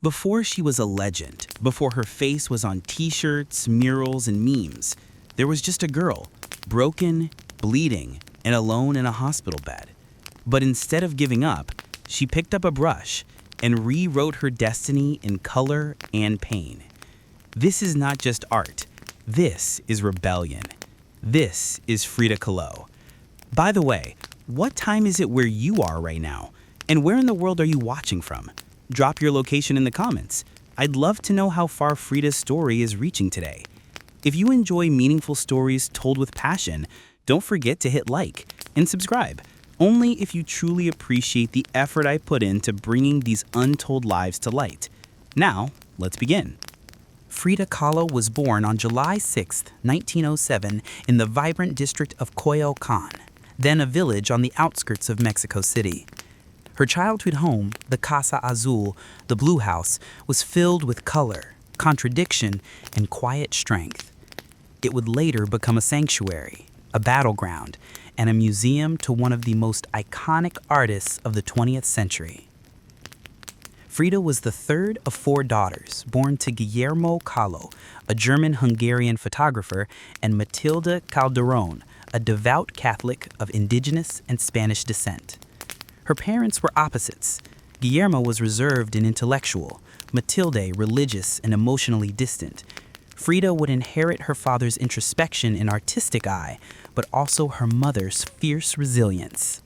Before she was a legend, before her face was on t-shirts, murals, and memes, there was just a girl, broken, bleeding, and alone in a hospital bed. But instead of giving up, she picked up a brush and rewrote her destiny in color and pain. This is not just art. This is rebellion. This is Frida Kahlo. By the way, what time is it where you are right now? And where in the world are you watching from? Drop your location in the comments. I'd love to know how far Frida's story is reaching today. If you enjoy meaningful stories told with passion, don't forget to hit like and subscribe. Only if you truly appreciate the effort I put into bringing these untold lives to light. Now, let's begin. Frida Kahlo was born on July 6, 1907, in the vibrant district of Coyoacán, then a village on the outskirts of Mexico City. Her childhood home, the Casa Azul, the Blue House, was filled with color, contradiction, and quiet strength. It would later become a sanctuary, a battleground, and a museum to one of the most iconic artists of the 20th century. Frida was the third of four daughters, born to Guillermo Kahlo, a German-Hungarian photographer, and Matilda Calderón, a devout Catholic of indigenous and Spanish descent. Her parents were opposites. Guillermo was reserved and intellectual, Matilde religious and emotionally distant. Frida would inherit her father's introspection and artistic eye, but also her mother's fierce resilience.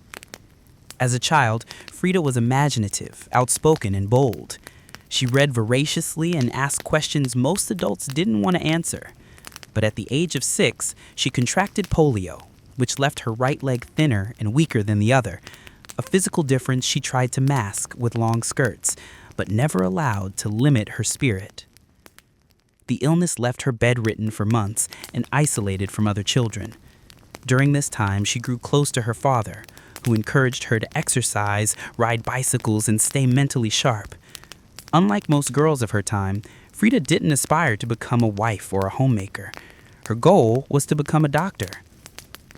As a child, Frida was imaginative, outspoken, and bold. She read voraciously and asked questions most adults didn't want to answer. But at the age of 6, she contracted polio, which left her right leg thinner and weaker than the other, a physical difference she tried to mask with long skirts, but never allowed to limit her spirit. The illness left her bedridden for months and isolated from other children. During this time, she grew close to her father, who encouraged her to exercise, ride bicycles, and stay mentally sharp. Unlike most girls of her time, Frida didn't aspire to become a wife or a homemaker. Her goal was to become a doctor.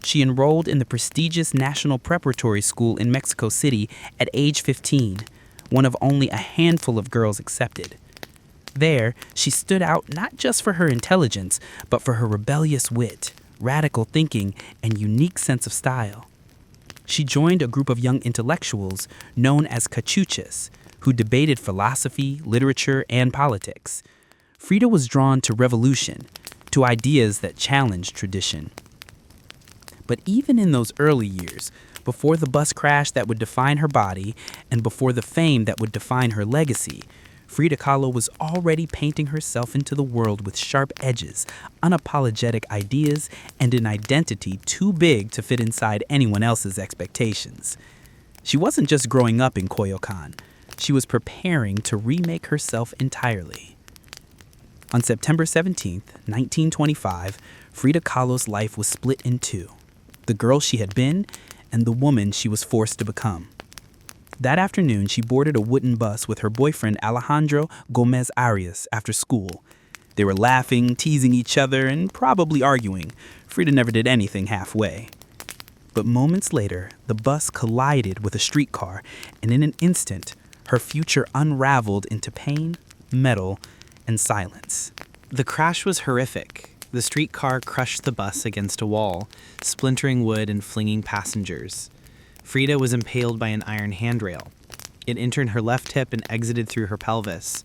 She enrolled in the prestigious National Preparatory School in Mexico City at age 15, one of only a handful of girls accepted. There, she stood out not just for her intelligence, but for her rebellious wit, radical thinking, and unique sense of style. She joined a group of young intellectuals known as cachuchas, who debated philosophy, literature, and politics. Frida was drawn to revolution, to ideas that challenged tradition. But even in those early years, before the bus crash that would define her body and before the fame that would define her legacy, Frida Kahlo was already painting herself into the world with sharp edges, unapologetic ideas, and an identity too big to fit inside anyone else's expectations. She wasn't just growing up in Coyoacán. She was preparing to remake herself entirely. On September 17, 1925, Frida Kahlo's life was split in two: the girl she had been and the woman she was forced to become. That afternoon, she boarded a wooden bus with her boyfriend Alejandro Gomez Arias after school. They were laughing, teasing each other, and probably arguing. Frida never did anything halfway. But moments later, the bus collided with a streetcar, and in an instant, her future unraveled into pain, metal, and silence. The crash was horrific. The streetcar crushed the bus against a wall, splintering wood and flinging passengers. Frida was impaled by an iron handrail. It entered her left hip and exited through her pelvis.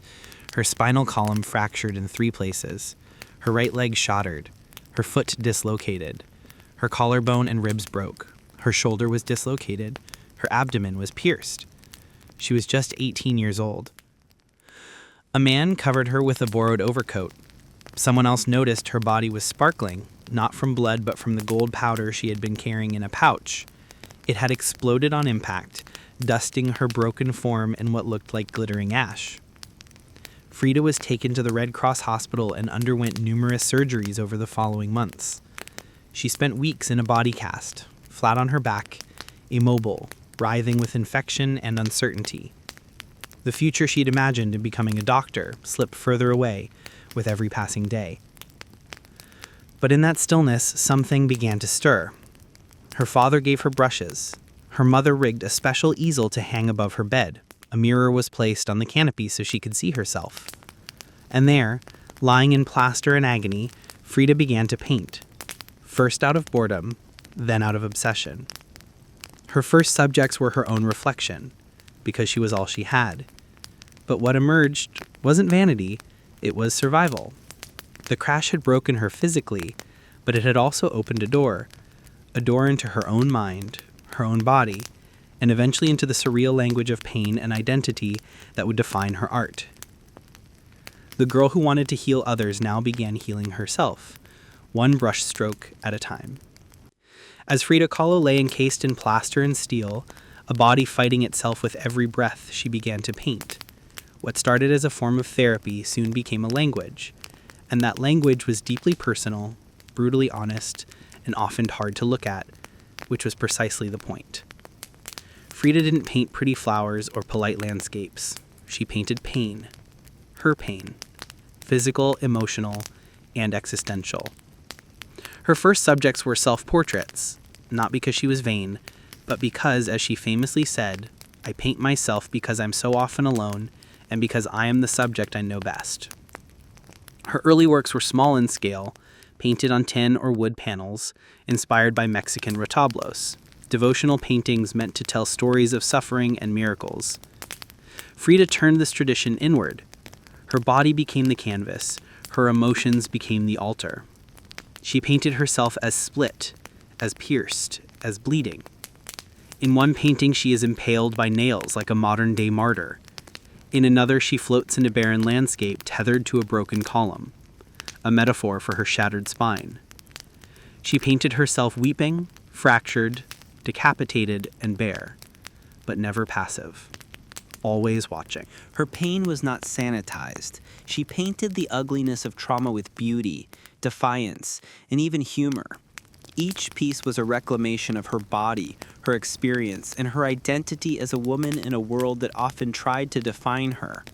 Her spinal column fractured in 3 places. Her right leg shattered. Her foot dislocated. Her collarbone and ribs broke. Her shoulder was dislocated. Her abdomen was pierced. She was just 18 years old. A man covered her with a borrowed overcoat. Someone else noticed her body was sparkling, not from blood but from the gold powder she had been carrying in a pouch. It had exploded on impact, dusting her broken form in what looked like glittering ash. Frida was taken to the Red Cross hospital and underwent numerous surgeries over the following months. She spent weeks in a body cast, flat on her back, immobile, writhing with infection and uncertainty. The future she'd imagined in becoming a doctor slipped further away with every passing day. But in that stillness, something began to stir. Her father gave her brushes. Her mother rigged a special easel to hang above her bed. A mirror was placed on the canopy so she could see herself. And there, lying in plaster and agony, Frida began to paint. First out of boredom, then out of obsession. Her first subjects were her own reflection, because she was all she had. But what emerged wasn't vanity, it was survival. The crash had broken her physically, but it had also opened a door into her own mind, her own body, and eventually into the surreal language of pain and identity that would define her art. The girl who wanted to heal others now began healing herself, one brushstroke at a time. As Frida Kahlo lay encased in plaster and steel, a body fighting itself with every breath, she began to paint. What started as a form of therapy soon became a language, and that language was deeply personal, brutally honest, and often hard to look at, which was precisely the point. Frida didn't paint pretty flowers or polite landscapes. She painted pain. Her pain. Physical, emotional, and existential. Her first subjects were self-portraits, not because she was vain, but because, as she famously said, "I paint myself because I'm so often alone, and because I am the subject I know best." Her early works were small in scale, painted on tin or wood panels, inspired by Mexican retablos, devotional paintings meant to tell stories of suffering and miracles. Frida turned this tradition inward. Her body became the canvas, her emotions became the altar. She painted herself as split, as pierced, as bleeding. In one painting, she is impaled by nails like a modern-day martyr. In another, she floats in a barren landscape tethered to a broken column, a metaphor for her shattered spine. She painted herself weeping, fractured, decapitated, and bare, but never passive, always watching. Her pain was not sanitized. She painted the ugliness of trauma with beauty, defiance, and even humor. Each piece was a reclamation of her body, her experience, and her identity as a woman in a world that often tried to define her.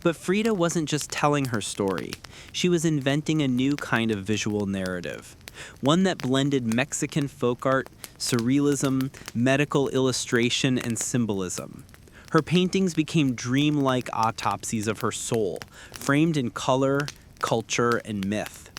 But Frida wasn't just telling her story. She was inventing a new kind of visual narrative, one that blended Mexican folk art, surrealism, medical illustration, and symbolism. Her paintings became dreamlike autopsies of her soul, framed in color, culture, and myth.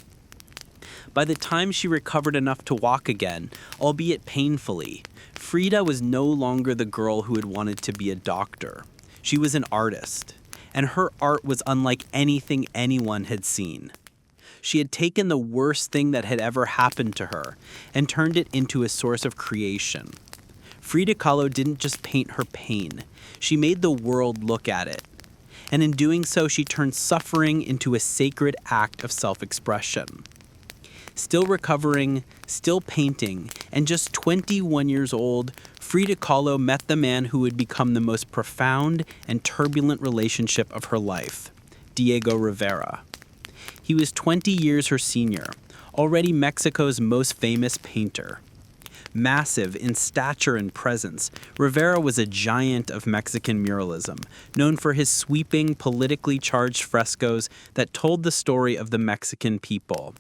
By the time she recovered enough to walk again, albeit painfully, Frida was no longer the girl who had wanted to be a doctor. She was an artist, and her art was unlike anything anyone had seen. She had taken the worst thing that had ever happened to her and turned it into a source of creation. Frida Kahlo didn't just paint her pain, she made the world look at it. And in doing so, she turned suffering into a sacred act of self-expression. Still recovering, still painting, and just 21 years old, Frida Kahlo met the man who would become the most profound and turbulent relationship of her life, Diego Rivera. He was 20 years her senior, already Mexico's most famous painter. Massive in stature and presence, Rivera was a giant of Mexican muralism, known for his sweeping, politically charged frescoes that told the story of the Mexican people.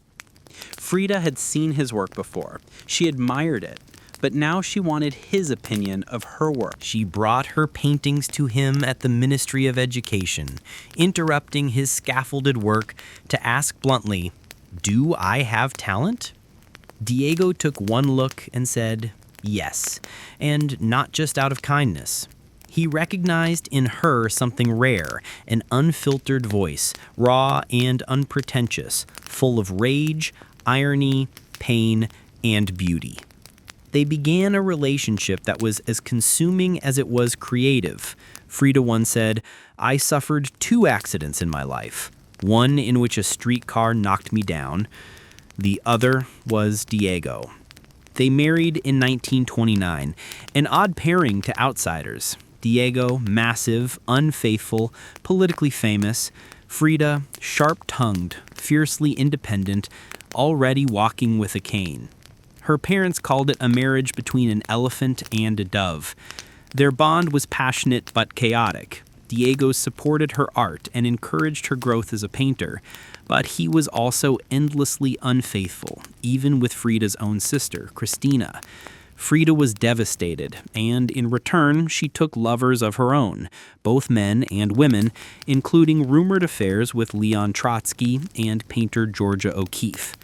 Frida had seen his work before. She admired it, but now she wanted his opinion of her work. She brought her paintings to him at the Ministry of Education, interrupting his scaffolded work to ask bluntly, "Do I have talent?" Diego took one look and said, yes, and not just out of kindness. He recognized in her something rare, an unfiltered voice, raw and unpretentious, full of rage, irony, pain, and beauty. They began a relationship that was as consuming as it was creative. Frida once said, "I suffered 2 accidents in my life, one in which a streetcar knocked me down. The other was Diego." They married in 1929, an odd pairing to outsiders. Diego, massive, unfaithful, politically famous. Frida, sharp-tongued, fiercely independent, already walking with a cane. Her parents called it a marriage between an elephant and a dove. Their bond was passionate but chaotic. Diego supported her art and encouraged her growth as a painter, but he was also endlessly unfaithful, even with Frida's own sister, Christina. Frida was devastated, and in return, she took lovers of her own, both men and women, including rumored affairs with Leon Trotsky and painter Georgia O'Keeffe.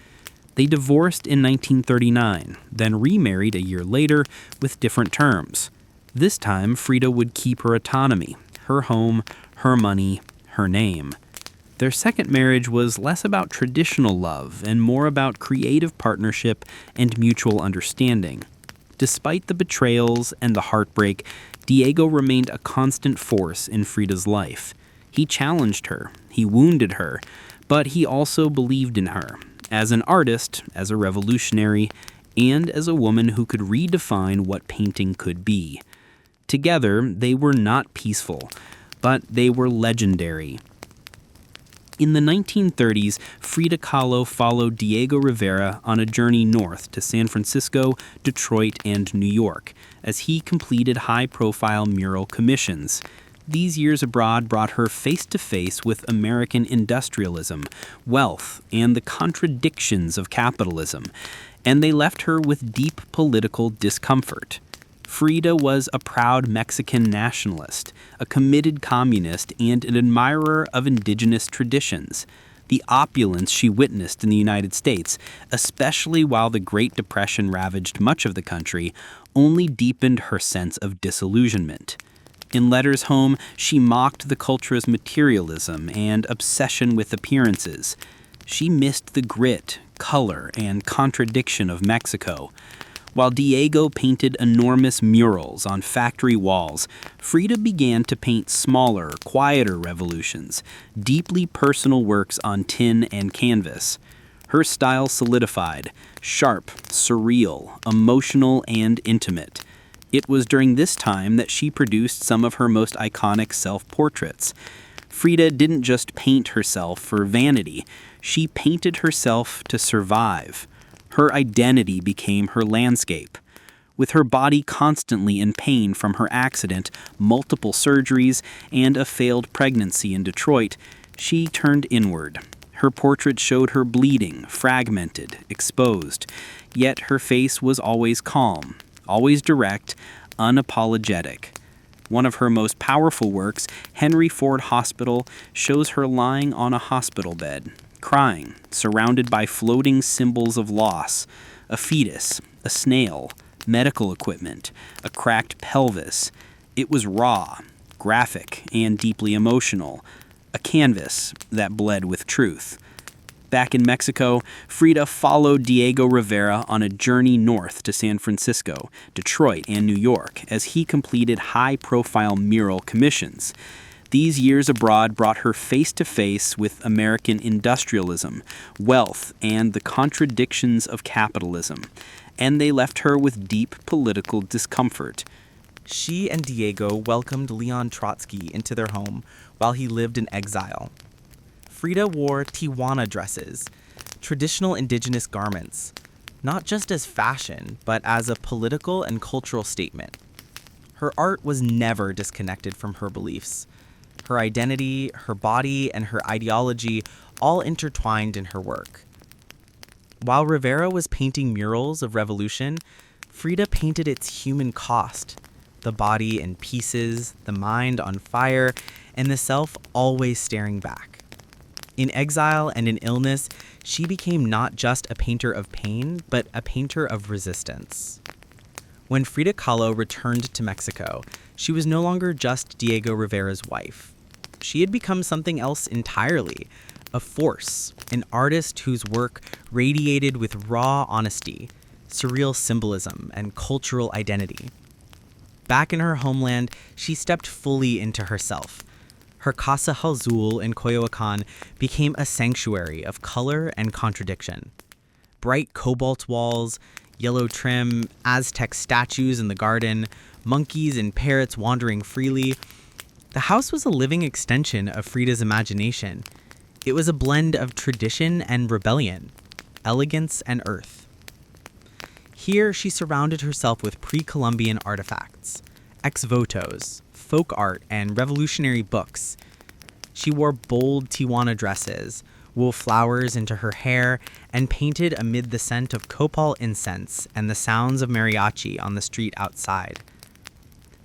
They divorced in 1939, then remarried a year later with different terms. This time, Frida would keep her autonomy, her home, her money, her name. Their second marriage was less about traditional love and more about creative partnership and mutual understanding. Despite the betrayals and the heartbreak, Diego remained a constant force in Frida's life. He challenged her, he wounded her, but he also believed in her, as an artist, as a revolutionary, and as a woman who could redefine what painting could be. Together, they were not peaceful, but they were legendary. In the 1930s, Frida Kahlo followed Diego Rivera on a journey north to San Francisco, Detroit, and New York, as he completed high-profile mural commissions. These years abroad brought her face-to-face with American industrialism, wealth, and the contradictions of capitalism, and they left her with deep political discomfort. Frida was a proud Mexican nationalist, a committed communist, and an admirer of indigenous traditions. The opulence she witnessed in the United States, especially while the Great Depression ravaged much of the country, only deepened her sense of disillusionment. In letters home, she mocked the culture's materialism and obsession with appearances. She missed the grit, color, and contradiction of Mexico. While Diego painted enormous murals on factory walls, Frida began to paint smaller, quieter revolutions, deeply personal works on tin and canvas. Her style solidified, sharp, surreal, emotional, and intimate. It was during this time that she produced some of her most iconic self-portraits. Frida didn't just paint herself for vanity, she painted herself to survive. Her identity became her landscape. With her body constantly in pain from her accident, multiple surgeries, and a failed pregnancy in Detroit, she turned inward. Her portrait showed her bleeding, fragmented, exposed, yet her face was always calm, always direct, unapologetic. One of her most powerful works, Henry Ford Hospital, shows her lying on a hospital bed, crying, surrounded by floating symbols of loss, a fetus, a snail, medical equipment, a cracked pelvis. It was raw, graphic, and deeply emotional, a canvas that bled with truth. Back in Mexico, Frida followed Diego Rivera on a journey north to San Francisco, Detroit, and New York as he completed high-profile mural commissions. These years abroad brought her face-to-face with American industrialism, wealth, and the contradictions of capitalism, and they left her with deep political discomfort. She and Diego welcomed Leon Trotsky into their home while he lived in exile. Frida wore Tijuana dresses, traditional indigenous garments, not just as fashion, but as a political and cultural statement. Her art was never disconnected from her beliefs. Her identity, her body, and her ideology all intertwined in her work. While Rivera was painting murals of revolution, Frida painted its human cost, the body in pieces, the mind on fire, and the self always staring back. In exile and in illness, she became not just a painter of pain, but a painter of resistance. When Frida Kahlo returned to Mexico, she was no longer just Diego Rivera's wife. She had become something else entirely, a force, an artist whose work radiated with raw honesty, surreal symbolism, and cultural identity. Back in her homeland, she stepped fully into herself. Her Casa Halzul in Coyoacan became a sanctuary of color and contradiction. Bright cobalt walls, yellow trim, Aztec statues in the garden, monkeys and parrots wandering freely. The house was a living extension of Frida's imagination. It was a blend of tradition and rebellion, elegance and earth. Here, she surrounded herself with pre-Columbian artifacts, ex-votos, folk art, and revolutionary books. She wore bold Tijuana dresses, wove flowers into her hair, and painted amid the scent of copal incense and the sounds of mariachi on the street outside.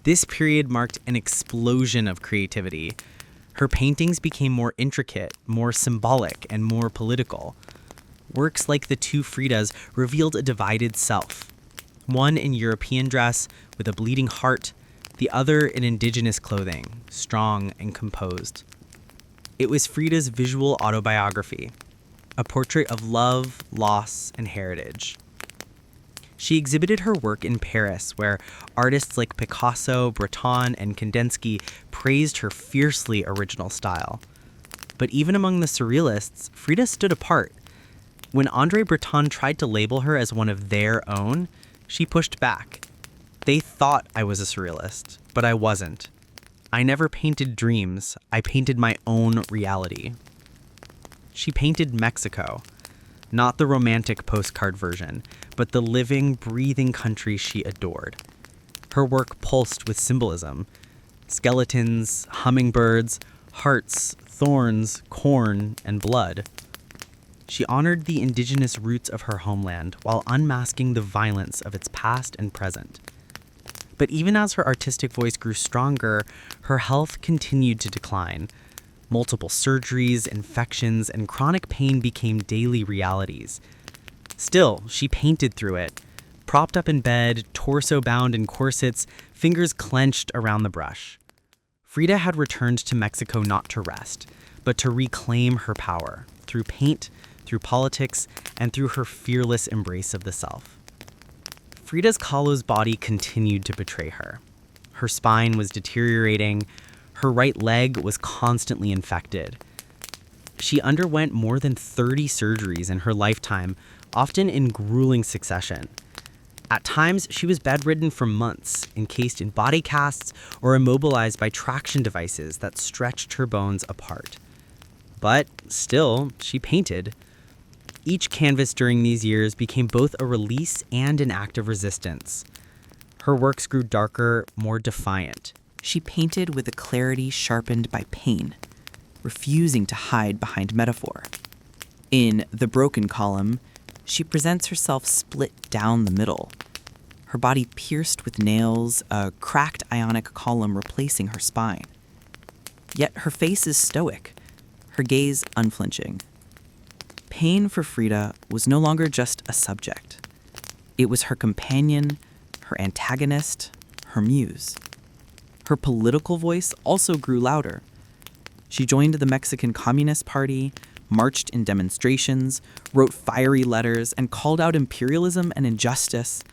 This period marked an explosion of creativity. Her paintings became more intricate, more symbolic, and more political. Works like the two Fridas revealed a divided self. One in European dress with a bleeding heart, the other in indigenous clothing, strong and composed. It was Frida's visual autobiography, a portrait of love, loss, and heritage. She exhibited her work in Paris, where artists like Picasso, Breton, and Kandinsky praised her fiercely original style. But even among the surrealists, Frida stood apart. When André Breton tried to label her as one of their own, she pushed back. They thought I was a surrealist, but I wasn't. I never painted dreams, I painted my own reality. She painted Mexico, not the romantic postcard version, but the living, breathing country she adored. Her work pulsed with symbolism: skeletons, hummingbirds, hearts, thorns, corn, and blood. She honored the indigenous roots of her homeland while unmasking the violence of its past and present. But even as her artistic voice grew stronger, her health continued to decline. Multiple surgeries, infections, and chronic pain became daily realities. Still, she painted through it, propped up in bed, torso bound in corsets, fingers clenched around the brush. Frida had returned to Mexico not to rest, but to reclaim her power, through paint, through politics, and through her fearless embrace of the self. Frida's Kahlo's body continued to betray her. Her spine was deteriorating. Her right leg was constantly infected. She underwent more than 30 surgeries in her lifetime, often in grueling succession. At times, she was bedridden for months, encased in body casts or immobilized by traction devices that stretched her bones apart. But still, she painted. Each canvas during these years became both a release and an act of resistance. Her works grew darker, more defiant. She painted with a clarity sharpened by pain, refusing to hide behind metaphor. In The Broken Column, she presents herself split down the middle, her body pierced with nails, a cracked ionic column replacing her spine. Yet her face is stoic, her gaze unflinching. Pain for Frida was no longer just a subject. It was her companion, her antagonist, her muse. Her political voice also grew louder. She joined the Mexican Communist Party, marched in demonstrations, wrote fiery letters, and called out imperialism and injustice.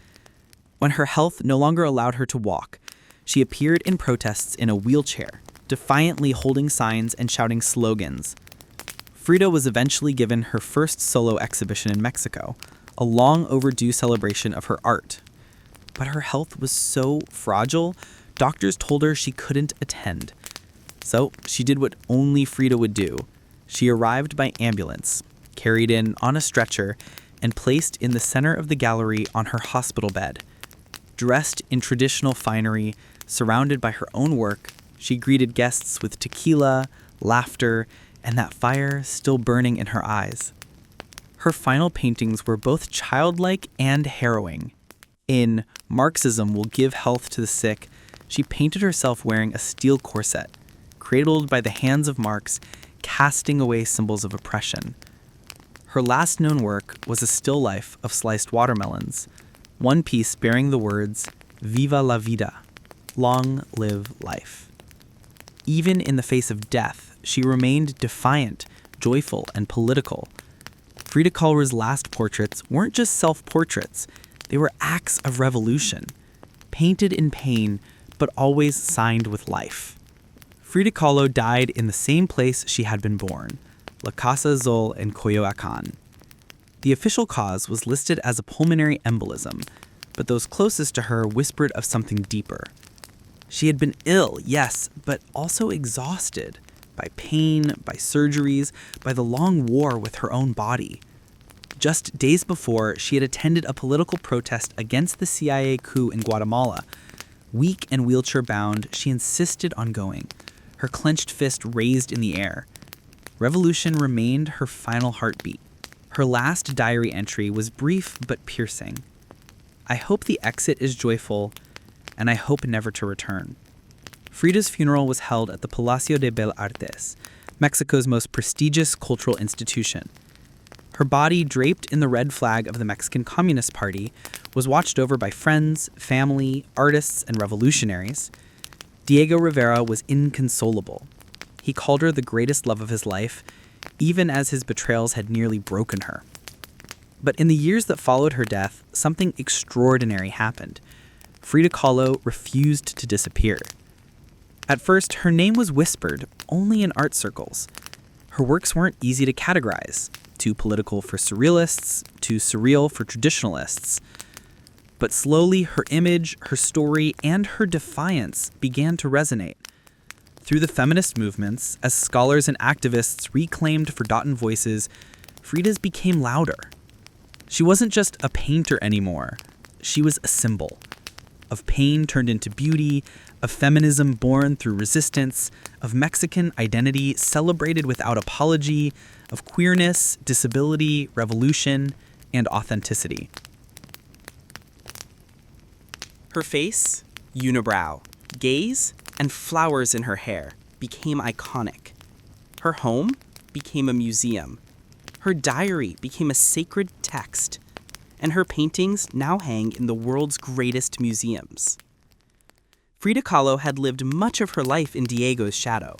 When her health no longer allowed her to walk, she appeared in protests in a wheelchair, defiantly holding signs and shouting slogans. Frida was eventually given her first solo exhibition in Mexico, a long overdue celebration of her art. But her health was so fragile, doctors told her she couldn't attend. So she did what only Frida would do. She arrived by ambulance, carried in on a stretcher, and placed in the center of the gallery on her hospital bed. Dressed in traditional finery, surrounded by her own work, she greeted guests with tequila, laughter, and that fire still burning in her eyes. Her final paintings were both childlike and harrowing. In Marxism Will Give Health to the Sick, she painted herself wearing a steel corset, cradled by the hands of Marx, casting away symbols of oppression. Her last known work was a still life of sliced watermelons, one piece bearing the words, "Viva la vida," long live life. Even in the face of death, she remained defiant, joyful, and political. Frida Kahlo's last portraits weren't just self-portraits, they were acts of revolution, painted in pain, but always signed with life. Frida Kahlo died in the same place she had been born, La Casa Azul in Coyoacán. The official cause was listed as a pulmonary embolism, but those closest to her whispered of something deeper. She had been ill, yes, but also exhausted by pain, by surgeries, by the long war with her own body. Just days before, she had attended a political protest against the CIA coup in Guatemala. Weak and wheelchair-bound, she insisted on going, her clenched fist raised in the air. Revolution remained her final heartbeat. Her last diary entry was brief but piercing. I hope the exit is joyful, and I hope never to return. Frida's funeral was held at the Palacio de Bellas Artes, Mexico's most prestigious cultural institution. Her body, draped in the red flag of the Mexican Communist Party, was watched over by friends, family, artists, and revolutionaries. Diego Rivera was inconsolable. He called her the greatest love of his life, even as his betrayals had nearly broken her. But in the years that followed her death, something extraordinary happened. Frida Kahlo refused to disappear. At first, her name was whispered only in art circles. Her works weren't easy to categorize, too political for surrealists, too surreal for traditionalists. But slowly, her image, her story, and her defiance began to resonate. Through the feminist movements, as scholars and activists reclaimed forgotten voices, Frida's became louder. She wasn't just a painter anymore. She was a symbol of pain turned into beauty, of feminism born through resistance, of Mexican identity celebrated without apology, of queerness, disability, revolution, and authenticity. Her face, unibrow, gaze, and flowers in her hair became iconic. Her home became a museum. Her diary became a sacred text. And her paintings now hang in the world's greatest museums. Frida Kahlo had lived much of her life in Diego's shadow,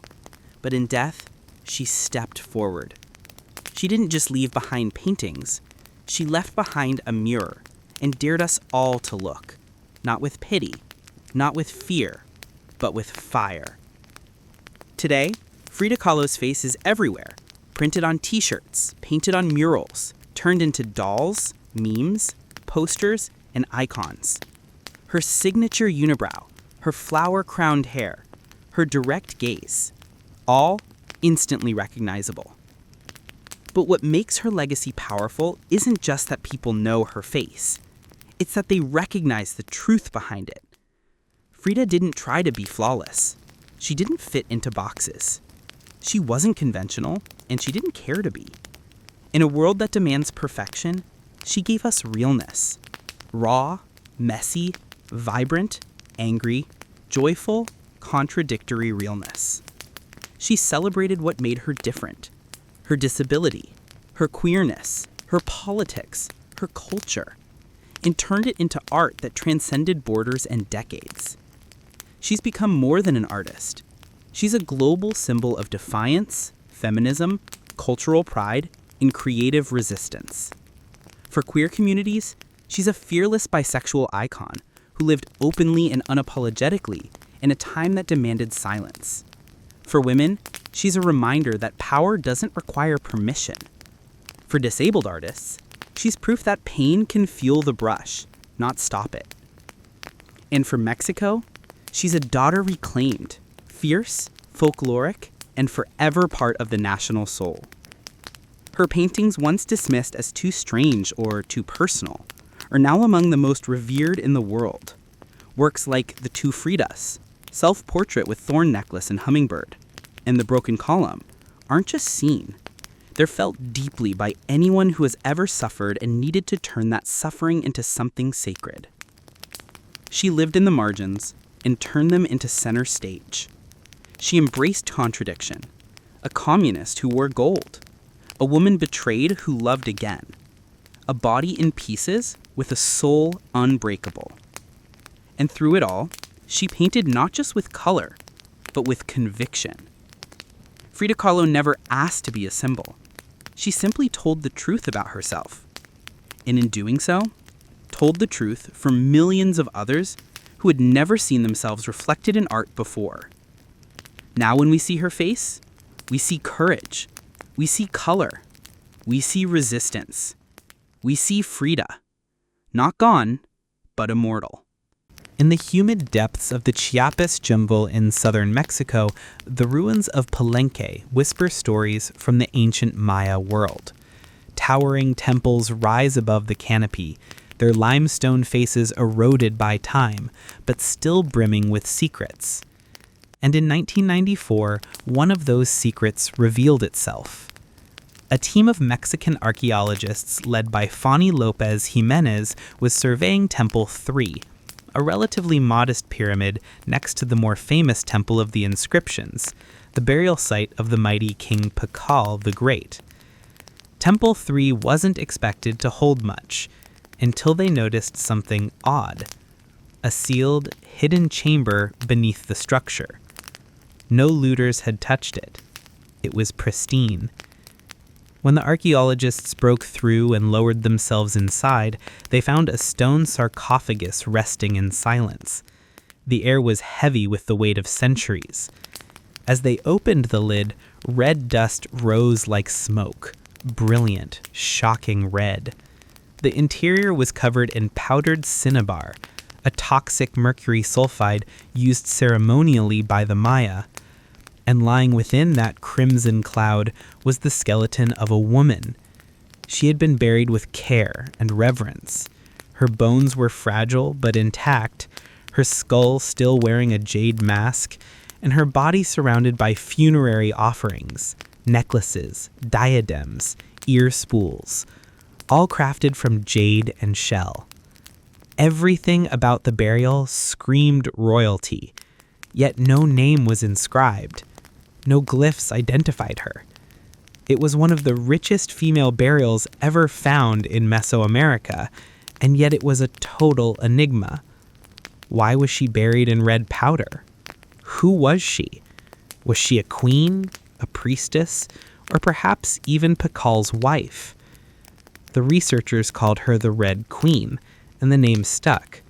but in death, she stepped forward. She didn't just leave behind paintings, she left behind a mirror and dared us all to look, not with pity, not with fear, but with fire. Today, Frida Kahlo's face is everywhere, printed on t-shirts, painted on murals, turned into dolls, memes, posters, and icons. Her signature unibrow, her flower-crowned hair, her direct gaze, all instantly recognizable. But what makes her legacy powerful isn't just that people know her face. It's that they recognize the truth behind it. Frida didn't try to be flawless. She didn't fit into boxes. She wasn't conventional, and she didn't care to be. In a world that demands perfection, she gave us realness. Raw, messy, vibrant, angry, joyful, contradictory realness. She celebrated what made her different. Her disability, her queerness, her politics, her culture, and turned it into art that transcended borders and decades. She's become more than an artist. She's a global symbol of defiance, feminism, cultural pride, and creative resistance. For queer communities, she's a fearless bisexual icon who lived openly and unapologetically in a time that demanded silence. For women, she's a reminder that power doesn't require permission. For disabled artists, she's proof that pain can fuel the brush, not stop it. And for Mexico, she's a daughter reclaimed, fierce, folkloric, and forever part of the national soul. Her paintings, once dismissed as too strange or too personal, are now among the most revered in the world. Works like The Two Fridas, Self-Portrait with Thorn Necklace and Hummingbird, and The Broken Column aren't just seen. They're felt deeply by anyone who has ever suffered and needed to turn that suffering into something sacred. She lived in the margins and turned them into center stage. She embraced contradiction, a communist who wore gold, a woman betrayed who loved again, a body in pieces with a soul unbreakable. And through it all, she painted not just with color, but with conviction. Frida Kahlo never asked to be a symbol. She simply told the truth about herself. And in doing so, told the truth for millions of others who had never seen themselves reflected in art before. Now when we see her face, we see courage. We see color. We see resistance. We see Frida. Not gone, but immortal. In the humid depths of the Chiapas jungle in southern Mexico, the ruins of Palenque whisper stories from the ancient Maya world. Towering temples rise above the canopy, their limestone faces eroded by time, but still brimming with secrets. And in 1994, one of those secrets revealed itself. A team of Mexican archaeologists led by Fanny Lopez Jimenez was surveying Temple 3, a relatively modest pyramid next to the more famous Temple of the Inscriptions, the burial site of the mighty King Pakal the Great. Temple 3 wasn't expected to hold much until they noticed something odd: a sealed, hidden chamber beneath the structure. No looters had touched it. It was pristine. When the archaeologists broke through and lowered themselves inside, they found a stone sarcophagus resting in silence. The air was heavy with the weight of centuries. As they opened the lid, red dust rose like smoke, brilliant, shocking red. The interior was covered in powdered cinnabar, a toxic mercury sulfide used ceremonially by the Maya. And lying within that crimson cloud was the skeleton of a woman. She had been buried with care and reverence. Her bones were fragile but intact, her skull still wearing a jade mask, and her body surrounded by funerary offerings, necklaces, diadems, ear spools, all crafted from jade and shell. Everything about the burial screamed royalty, yet no name was inscribed. No glyphs identified her. It was one of the richest female burials ever found in Mesoamerica, and yet it was a total enigma. Why was she buried in red powder? Who was she? Was she a queen, a priestess, or perhaps even Pakal's wife? The researchers called her the Red Queen, and the name stuck.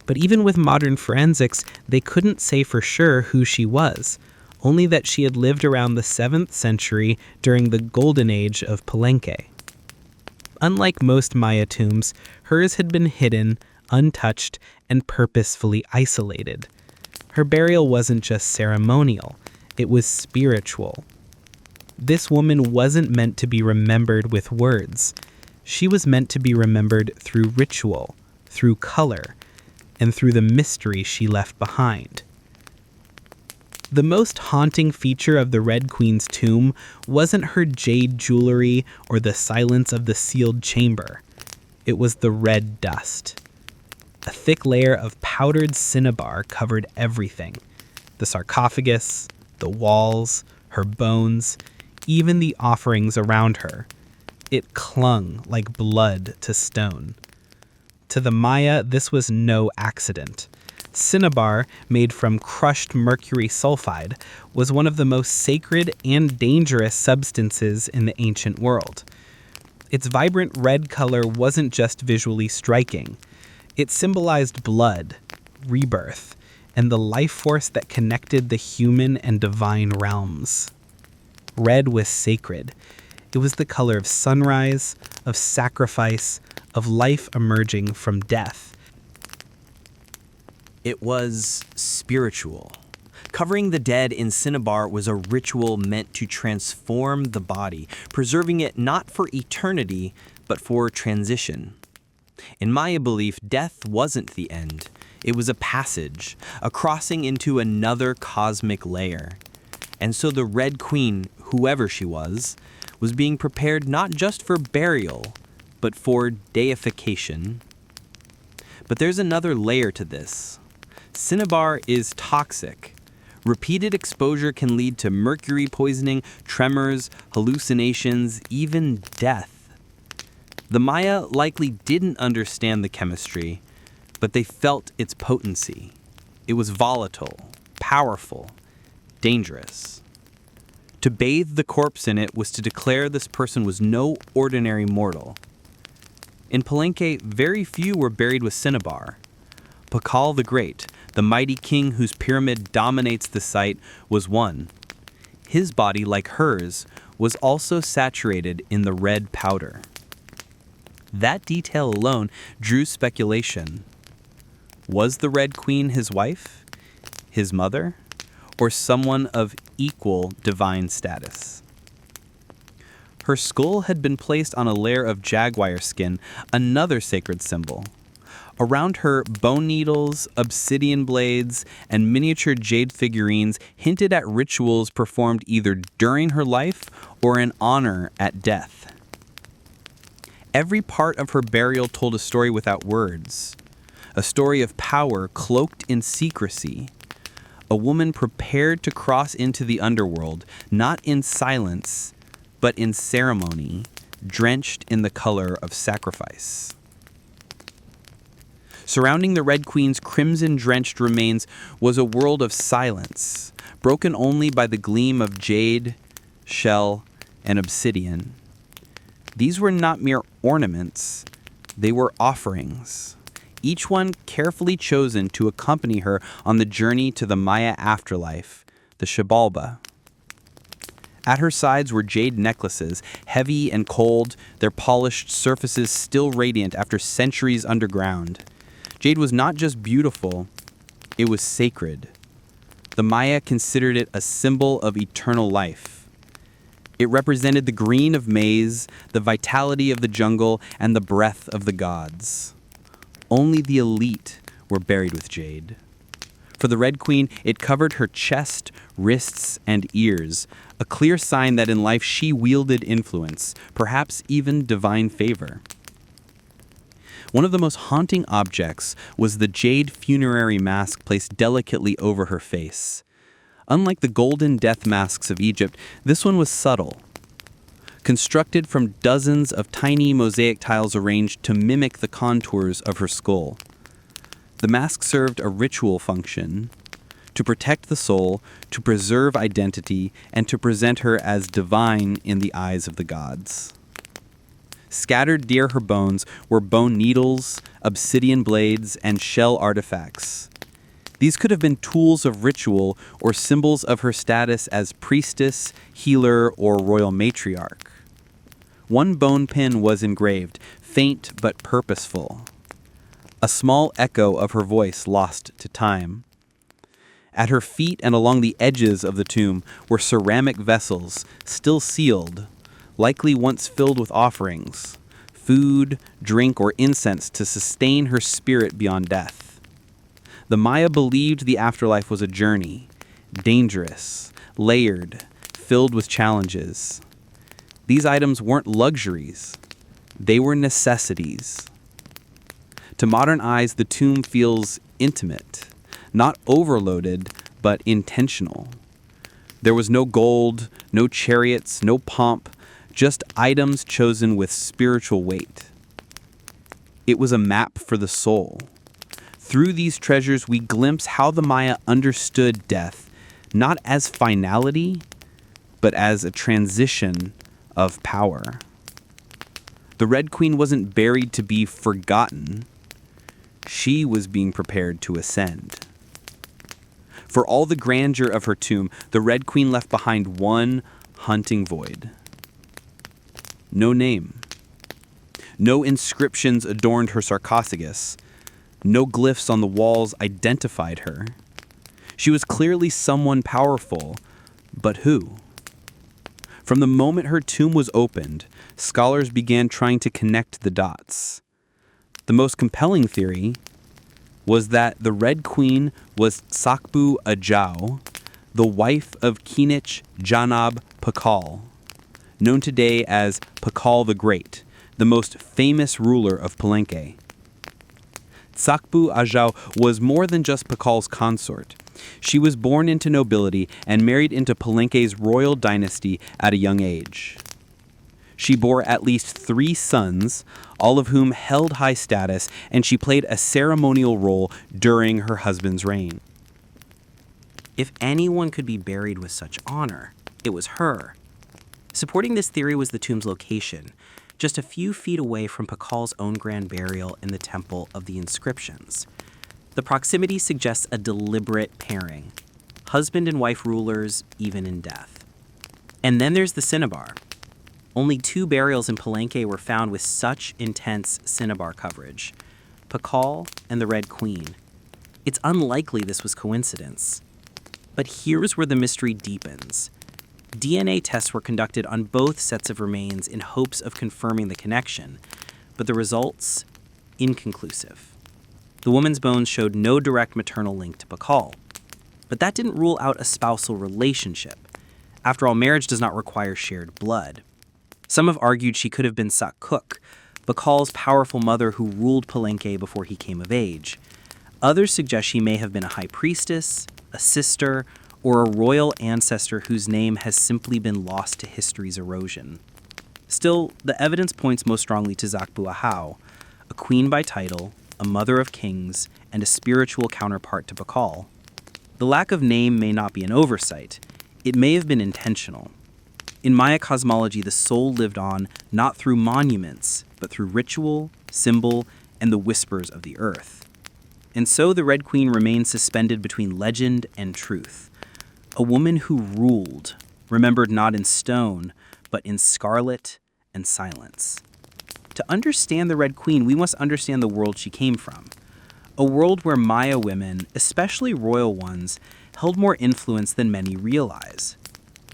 But even with modern forensics, they couldn't say for sure who she was, only that she had lived around the 7th century during the Golden Age of Palenque. Unlike most Maya tombs, hers had been hidden, untouched, and purposefully isolated. Her burial wasn't just ceremonial, it was spiritual. This woman wasn't meant to be remembered with words. She was meant to be remembered through ritual, through color, and through the mystery she left behind. The most haunting feature of the Red Queen's tomb wasn't her jade jewelry or the silence of the sealed chamber. It was the red dust. A thick layer of powdered cinnabar covered everything: the sarcophagus, the walls, her bones, even the offerings around her. It clung like blood to stone. To the Maya, this was no accident. Cinnabar, made from crushed mercury sulfide, was one of the most sacred and dangerous substances in the ancient world. Its vibrant red color wasn't just visually striking. It symbolized blood, rebirth, and the life force that connected the human and divine realms. Red was sacred. It was the color of sunrise, of sacrifice, of life emerging from death. It was spiritual. Covering the dead in cinnabar was a ritual meant to transform the body, preserving it not for eternity, but for transition. In Maya belief, death wasn't the end. It was a passage, a crossing into another cosmic layer. And so the Red Queen, whoever she was being prepared not just for burial, but for deification. But there's another layer to this. Cinnabar is toxic. Repeated exposure can lead to mercury poisoning, tremors, hallucinations, even death. The Maya likely didn't understand the chemistry, but they felt its potency. It was volatile, powerful, dangerous. To bathe the corpse in it was to declare this person was no ordinary mortal. In Palenque, very few were buried with cinnabar. Pakal the Great, the mighty king whose pyramid dominates the site, was one. His body, like hers, was also saturated in the red powder. That detail alone drew speculation. Was the Red Queen his wife, his mother, or someone of equal divine status? Her skull had been placed on a layer of jaguar skin, another sacred symbol. Around her, bone needles, obsidian blades, and miniature jade figurines hinted at rituals performed either during her life or in honor at death. Every part of her burial told a story without words, a story of power cloaked in secrecy, a woman prepared to cross into the underworld, not in silence, but in ceremony, drenched in the color of sacrifice. Surrounding the Red Queen's crimson-drenched remains was a world of silence, broken only by the gleam of jade, shell, and obsidian. These were not mere ornaments, they were offerings, each one carefully chosen to accompany her on the journey to the Maya afterlife, the Xibalba. At her sides were jade necklaces, heavy and cold, their polished surfaces still radiant after centuries underground. Jade was not just beautiful, it was sacred. The Maya considered it a symbol of eternal life. It represented the green of maize, the vitality of the jungle, and the breath of the gods. Only the elite were buried with jade. For the Red Queen, it covered her chest, wrists, and ears, a clear sign that in life she wielded influence, perhaps even divine favor. One of the most haunting objects was the jade funerary mask placed delicately over her face. Unlike the golden death masks of Egypt, this one was subtle. Constructed from dozens of tiny mosaic tiles arranged to mimic the contours of her skull. The mask served a ritual function, to protect the soul, to preserve identity, and to present her as divine in the eyes of the gods. Scattered near her bones were bone needles, obsidian blades, and shell artifacts. These could have been tools of ritual or symbols of her status as priestess, healer, or royal matriarch. One bone pin was engraved, faint but purposeful. A small echo of her voice lost to time. At her feet and along the edges of the tomb were ceramic vessels, still sealed, likely once filled with offerings, food, drink, or incense to sustain her spirit beyond death. The Maya believed the afterlife was a journey, dangerous, layered, filled with challenges. These items weren't luxuries, they were necessities. To modern eyes, the tomb feels intimate, not overloaded, but intentional. There was no gold, no chariots, no pomp, just items chosen with spiritual weight. It was a map for the soul. Through these treasures, we glimpse how the Maya understood death, not as finality, but as a transition of power. The Red Queen wasn't buried to be forgotten. She was being prepared to ascend. For all the grandeur of her tomb, the Red Queen left behind one haunting void. No name. No inscriptions adorned her sarcophagus. No glyphs on the walls identified her. She was clearly someone powerful, but who? From the moment her tomb was opened, scholars began trying to connect the dots. The most compelling theory was that the Red Queen was Sakbu Ajau, the wife of Kinich Janab Pakal, known today as Pakal the Great, the most famous ruler of Palenque. Sakbu Ajau was more than just Pakal's consort. She was born into nobility and married into Palenque's royal dynasty at a young age. She bore at least 3 sons, all of whom held high status, and she played a ceremonial role during her husband's reign. If anyone could be buried with such honor, it was her. Supporting this theory was the tomb's location, just a few feet away from Pakal's own grand burial in the Temple of the Inscriptions. The proximity suggests a deliberate pairing, husband and wife rulers even in death. And then there's the cinnabar. Only 2 burials in Palenque were found with such intense cinnabar coverage, Pakal and the Red Queen. It's unlikely this was coincidence. But here's where the mystery deepens. DNA tests were conducted on both sets of remains in hopes of confirming the connection, but the results, inconclusive. The woman's bones showed no direct maternal link to Pakal. But that didn't rule out a spousal relationship. After all, marriage does not require shared blood. Some have argued she could have been Sakkuk, Bakal's powerful mother who ruled Palenque before he came of age. Others suggest she may have been a high priestess, a sister, or a royal ancestor whose name has simply been lost to history's erosion. Still, the evidence points most strongly to Zakbuahau, a queen by title, a mother of kings, and a spiritual counterpart to Pakal. The lack of name may not be an oversight. It may have been intentional. In Maya cosmology, the soul lived on not through monuments, but through ritual, symbol, and the whispers of the earth. And so the Red Queen remains suspended between legend and truth. A woman who ruled, remembered not in stone, but in scarlet and silence. To understand the Red Queen, we must understand the world she came from. A world where Maya women, especially royal ones, held more influence than many realize.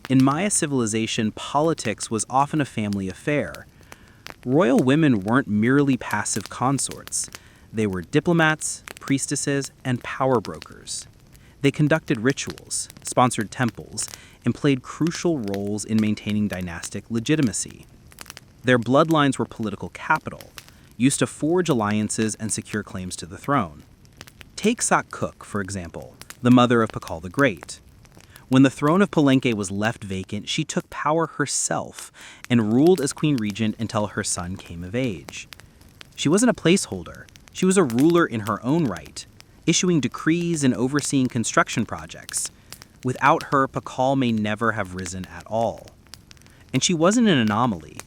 In Maya civilization, politics was often a family affair. Royal women weren't merely passive consorts. They were diplomats, priestesses, and power brokers. They conducted rituals, sponsored temples, and played crucial roles in maintaining dynastic legitimacy. Their bloodlines were political capital, used to forge alliances and secure claims to the throne. Take Sakkuk, for example, the mother of Pakal the Great. When the throne of Palenque was left vacant, she took power herself and ruled as queen regent until her son came of age. She wasn't a placeholder. She was a ruler in her own right, issuing decrees and overseeing construction projects. Without her, Pakal may never have risen at all. And she wasn't an anomaly.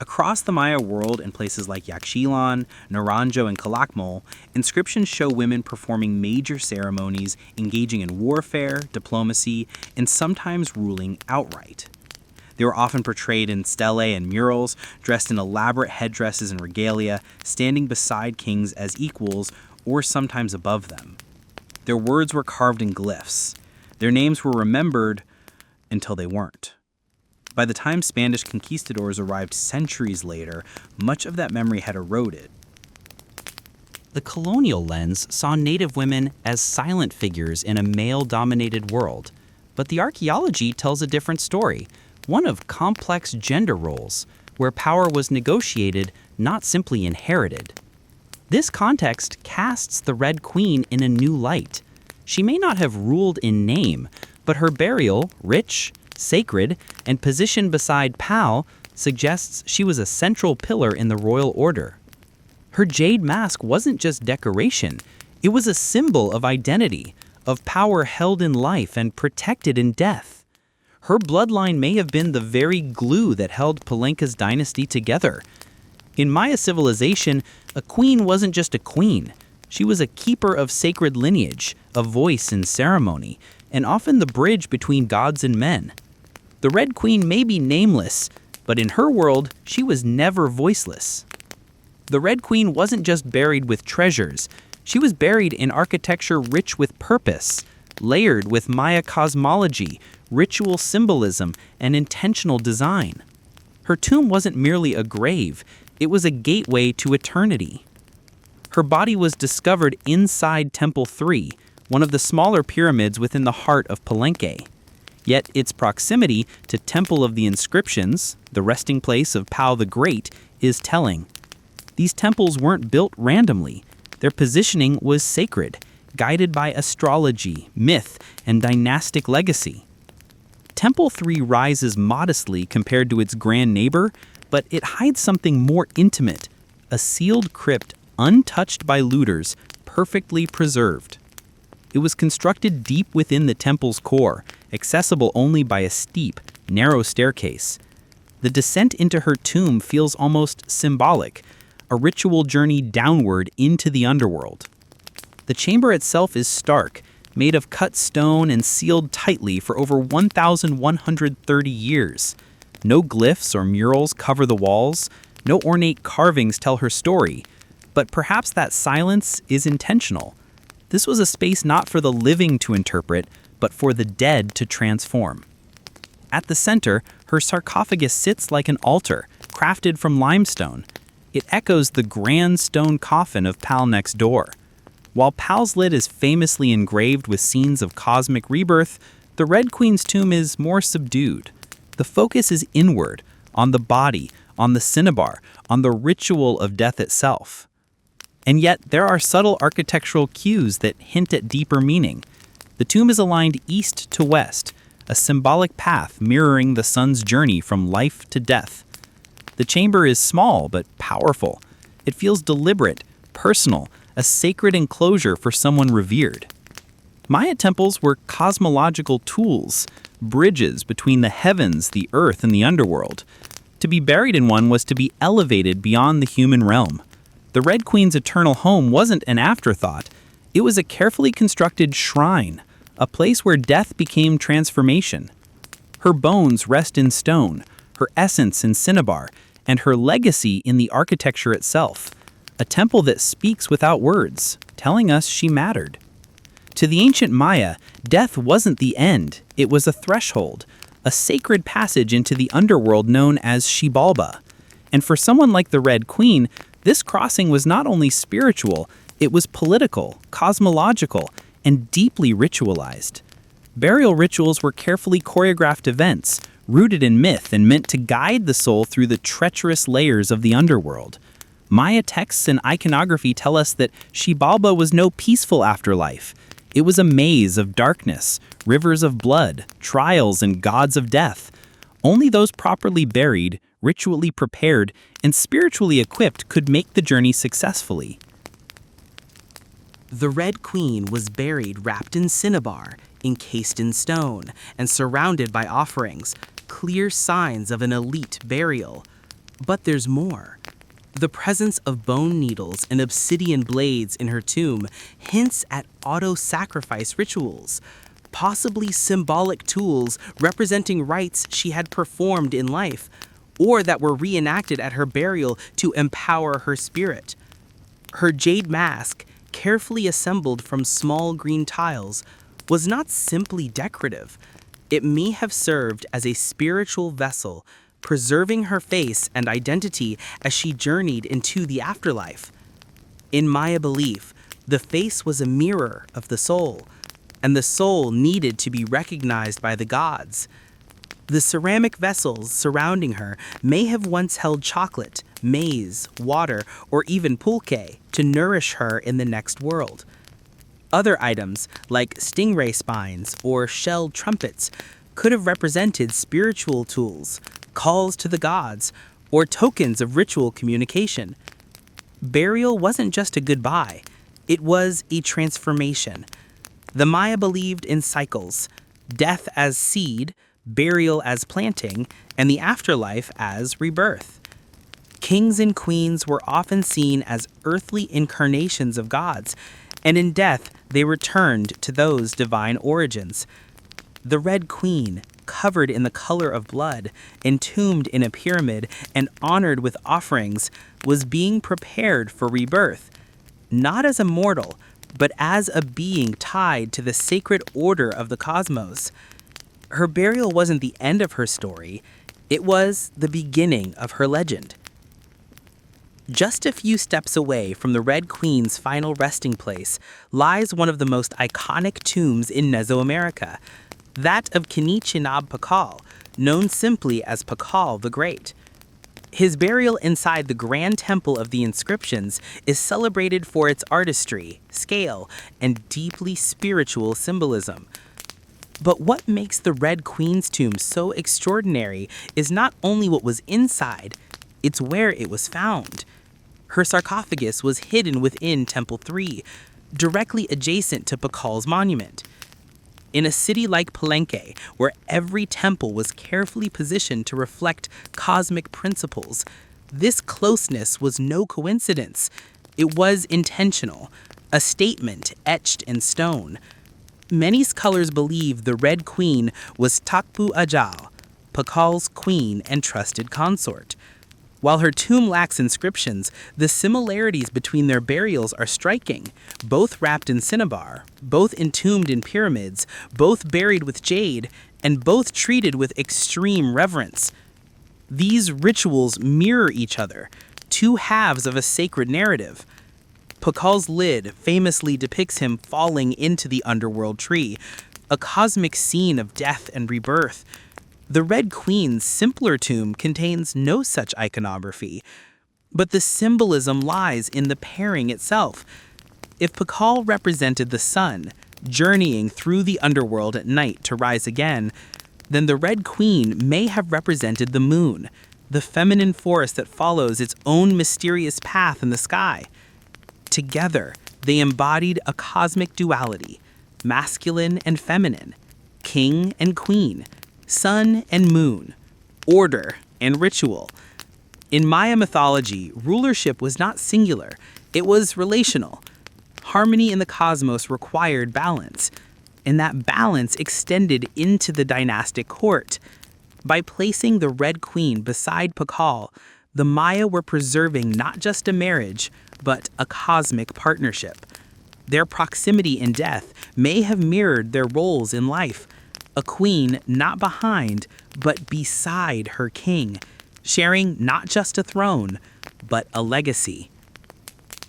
Across the Maya world in places like Yaxchilan, Naranjo, and Calakmul, inscriptions show women performing major ceremonies, engaging in warfare, diplomacy, and sometimes ruling outright. They were often portrayed in stelae and murals, dressed in elaborate headdresses and regalia, standing beside kings as equals or sometimes above them. Their words were carved in glyphs. Their names were remembered until they weren't. By the time Spanish conquistadors arrived centuries later, much of that memory had eroded. The colonial lens saw Native women as silent figures in a male-dominated world, but the archaeology tells a different story, one of complex gender roles, where power was negotiated, not simply inherited. This context casts the Red Queen in a new light. She may not have ruled in name, but her burial, rich, sacred, and positioned beside Pau, suggests she was a central pillar in the royal order. Her jade mask wasn't just decoration, it was a symbol of identity, of power held in life and protected in death. Her bloodline may have been the very glue that held Palenque's dynasty together. In Maya civilization, a queen wasn't just a queen. She was a keeper of sacred lineage, a voice in ceremony, and often the bridge between gods and men. The Red Queen may be nameless, but in her world, she was never voiceless. The Red Queen wasn't just buried with treasures. She was buried in architecture rich with purpose, layered with Maya cosmology, ritual symbolism, and intentional design. Her tomb wasn't merely a grave, it was a gateway to eternity. Her body was discovered inside Temple 3, one of the smaller pyramids within the heart of Palenque. Yet its proximity to Temple of the Inscriptions, the resting place of Pau the Great, is telling. These temples weren't built randomly. Their positioning was sacred, guided by astrology, myth, and dynastic legacy. Temple 3 rises modestly compared to its grand neighbor, but it hides something more intimate, a sealed crypt untouched by looters, perfectly preserved. It was constructed deep within the temple's core, accessible only by a steep, narrow staircase. The descent into her tomb feels almost symbolic, a ritual journey downward into the underworld. The chamber itself is stark, made of cut stone and sealed tightly for over 1,130 years. No glyphs or murals cover the walls, no ornate carvings tell her story, but perhaps that silence is intentional. This was a space not for the living to interpret, but for the dead to transform. At the center, her sarcophagus sits like an altar, crafted from limestone. It echoes the grand stone coffin of Pal next door. While Pal's lid is famously engraved with scenes of cosmic rebirth, the Red Queen's tomb is more subdued. The focus is inward, on the body, on the cinnabar, on the ritual of death itself. And yet, there are subtle architectural cues that hint at deeper meaning. The tomb is aligned east to west, a symbolic path mirroring the sun's journey from life to death. The chamber is small but powerful. It feels deliberate, personal, a sacred enclosure for someone revered. Maya temples were cosmological tools, bridges between the heavens, the earth, and the underworld. To be buried in one was to be elevated beyond the human realm. The Red Queen's eternal home wasn't an afterthought. It was a carefully constructed shrine, a place where death became transformation. Her bones rest in stone, her essence in cinnabar, and her legacy in the architecture itself. A temple that speaks without words, telling us she mattered. To the ancient Maya, death wasn't the end, it was a threshold, a sacred passage into the underworld known as Xibalba. And for someone like the Red Queen, this crossing was not only spiritual, it was political, cosmological, and deeply ritualized. Burial rituals were carefully choreographed events, rooted in myth and meant to guide the soul through the treacherous layers of the underworld. Maya texts and iconography tell us that Xibalba was no peaceful afterlife. It was a maze of darkness, rivers of blood, trials, and gods of death. Only those properly buried, ritually prepared, and spiritually equipped could make the journey successfully. The Red Queen was buried wrapped in cinnabar, encased in stone, and surrounded by offerings, clear signs of an elite burial. But there's more. The presence of bone needles and obsidian blades in her tomb hints at auto-sacrifice rituals, possibly symbolic tools representing rites she had performed in life, or that were reenacted at her burial to empower her spirit. Her jade mask, carefully assembled from small green tiles, was not simply decorative. It may have served as a spiritual vessel, preserving her face and identity as she journeyed into the afterlife. In Maya belief, the face was a mirror of the soul, and the soul needed to be recognized by the gods. The ceramic vessels surrounding her may have once held chocolate, maize, water, or even pulque to nourish her in the next world. Other items, like stingray spines or shelled trumpets, could have represented spiritual tools, calls to the gods, or tokens of ritual communication. Burial wasn't just a goodbye, it was a transformation. The Maya believed in cycles, death as seed, burial as planting, and the afterlife as rebirth. Kings and queens were often seen as earthly incarnations of gods, and in death they returned to those divine origins. The Red Queen, covered in the color of blood, entombed in a pyramid, and honored with offerings, was being prepared for rebirth, not as a mortal, but as a being tied to the sacred order of the cosmos. Her burial wasn't the end of her story, it was the beginning of her legend. Just a few steps away from the Red Queen's final resting place lies one of the most iconic tombs in Mesoamerica, that of Kinichinab Pakal, known simply as Pakal the Great. His burial inside the Grand Temple of the Inscriptions is celebrated for its artistry, scale, and deeply spiritual symbolism. But what makes the Red Queen's tomb so extraordinary is not only what was inside, it's where it was found. Her sarcophagus was hidden within Temple 3, directly adjacent to Pakal's monument. In a city like Palenque, where every temple was carefully positioned to reflect cosmic principles, this closeness was no coincidence. It was intentional, a statement etched in stone. Many scholars believe the Red Queen was Takpu Ajal, Pakal's queen and trusted consort. While her tomb lacks inscriptions, the similarities between their burials are striking, both wrapped in cinnabar, both entombed in pyramids, both buried with jade, and both treated with extreme reverence. These rituals mirror each other, two halves of a sacred narrative. Pakal's lid famously depicts him falling into the underworld tree, a cosmic scene of death and rebirth. The Red Queen's simpler tomb contains no such iconography, but the symbolism lies in the pairing itself. If Pakal represented the sun, journeying through the underworld at night to rise again, then the Red Queen may have represented the moon, the feminine force that follows its own mysterious path in the sky. Together, they embodied a cosmic duality, masculine and feminine, king and queen, sun and moon, order and ritual. In Maya mythology, rulership was not singular, it was relational. Harmony in the cosmos required balance, and that balance extended into the dynastic court. By placing the Red Queen beside Pakal, the Maya were preserving not just a marriage, but a cosmic partnership. Their proximity in death may have mirrored their roles in life, a queen not behind, but beside her king, sharing not just a throne, but a legacy.